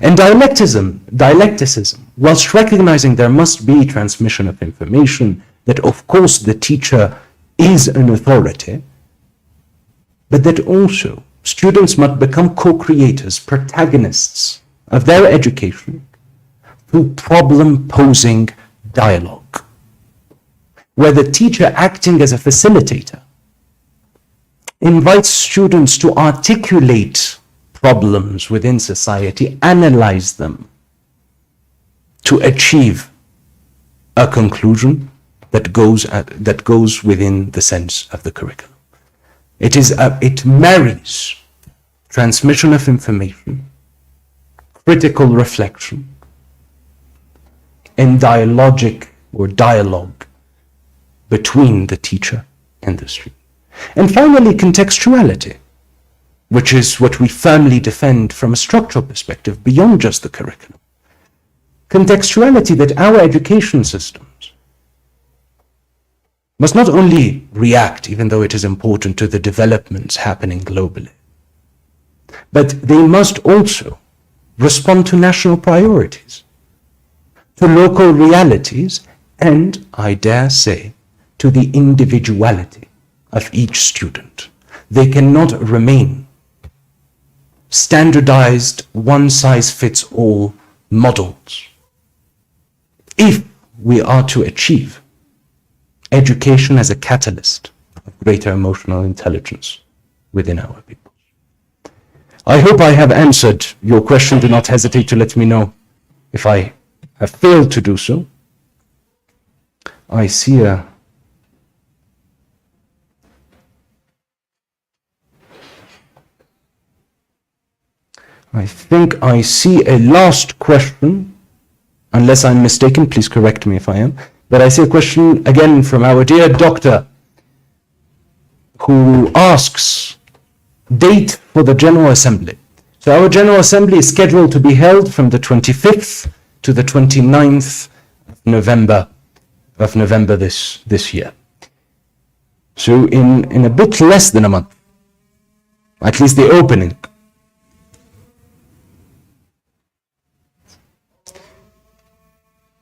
And dialecticism, whilst recognizing there must be transmission of information, that of course the teacher is an authority, but that also students must become co-creators, protagonists of their education through problem-posing dialogue, where the teacher, acting as a facilitator, invites students to articulate problems within society, analyze them, to achieve a conclusion that goes within the sense of the curriculum. It marries transmission of information, critical reflection, and dialogue between the teacher and the student. And finally, contextuality, which is what we firmly defend from a structural perspective beyond just the curriculum. Contextuality, that our education systems must not only react, even though it is important, to the developments happening globally, but they must also respond to national priorities, to local realities, and, I dare say, to the individuality of each student. They cannot remain standardized, one-size-fits-all models if we are to achieve education as a catalyst of greater emotional intelligence within our people. I hope I have answered your question. Do not hesitate to let me know if I have failed to do so. I see I think I see a last question unless I'm mistaken, please correct me if I am. But I see a question again from our dear doctor, who asks, date for the General Assembly. So our General Assembly is scheduled to be held from the 25th to the 29th of November this year. So in a bit less than a month, at least the opening.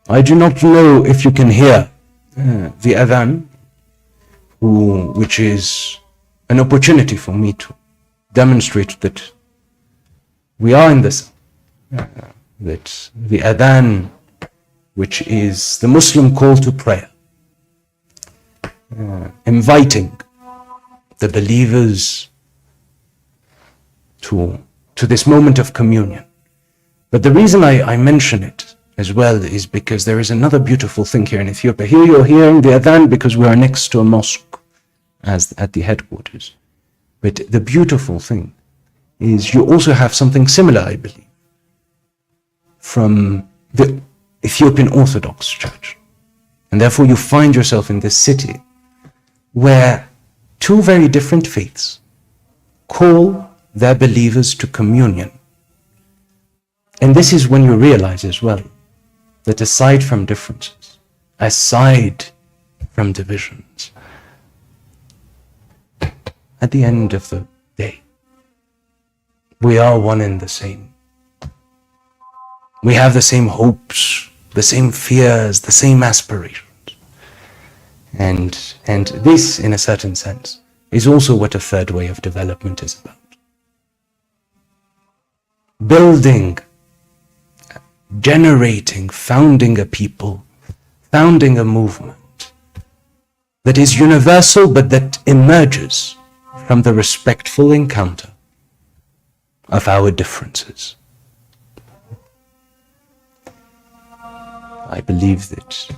I do not know if you can hear the adhan, which is an opportunity for me to demonstrate that we are in this, that the adhan, which is the Muslim call to prayer, inviting the believers to this moment of communion. But the reason I mention it as well is because there is another beautiful thing here in Ethiopia. Here you're hearing the adhan because we are next to a mosque as at the headquarters. But the beautiful thing is you also have something similar, I believe, from the Ethiopian Orthodox Church. And therefore you find yourself in this city where two very different faiths call their believers to communion. And this is when you realize as well that aside from differences, aside from divisions, at the end of the day, we are one and the same. We have the same hopes, the same fears, the same aspirations. And this, in a certain sense, is also what a third way of development is about. Building, generating, founding a people, founding a movement that is universal but that emerges from the respectful encounter of our differences. I believe that.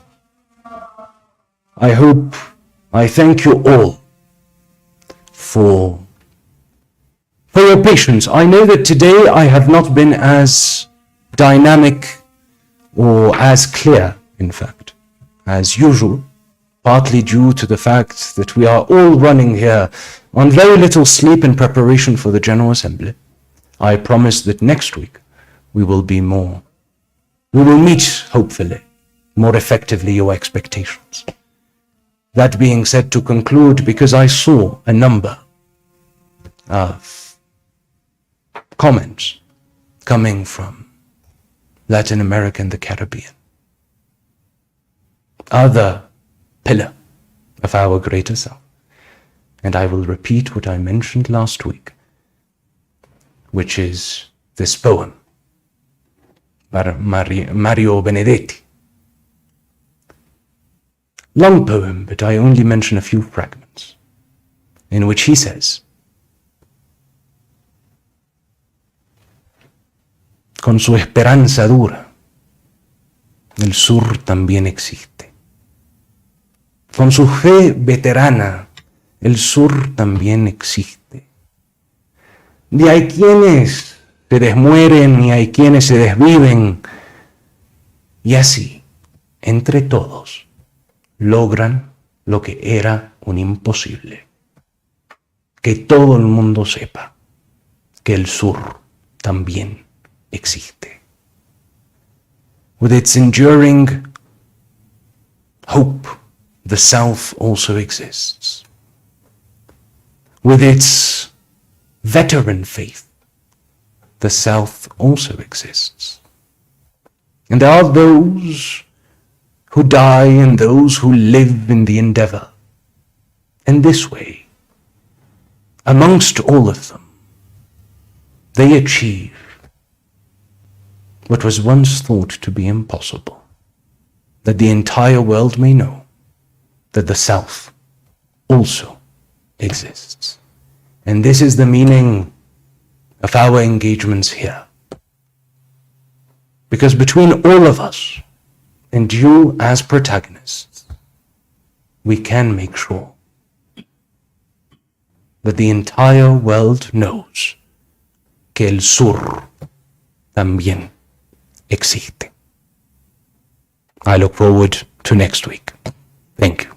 I thank you all for your patience. I know that today I have not been as dynamic or as clear, in fact, as usual, partly due to the fact that we are all running here on very little sleep in preparation for the General Assembly. I promise that next week we will meet, hopefully, more effectively your expectations. That being said, to conclude, because I saw a number of comments coming from Latin America and the Caribbean, other pillar of our greater self. And I will repeat what I mentioned last week, which is this poem by Mario Benedetti. Long poem, but I only mention a few fragments, in which he says, con su esperanza dura, el sur también existe. Con su fe veterana, el sur también existe. Y hay quienes se desmueren y hay quienes se desviven, y así, entre todos, logran lo que era un imposible. Que todo el mundo sepa que el sur también existe. With its enduring hope, the South also exists. With its veteran faith, the South also exists. And there are those who die and those who live in the endeavor. And this way, amongst all of them, they achieve what was once thought to be impossible, that the entire world may know that the South also exists. And this is the meaning of our engagements here. Because between all of us, and you as protagonists, we can make sure that the entire world knows que el sur también existe. I look forward to next week. Thank you.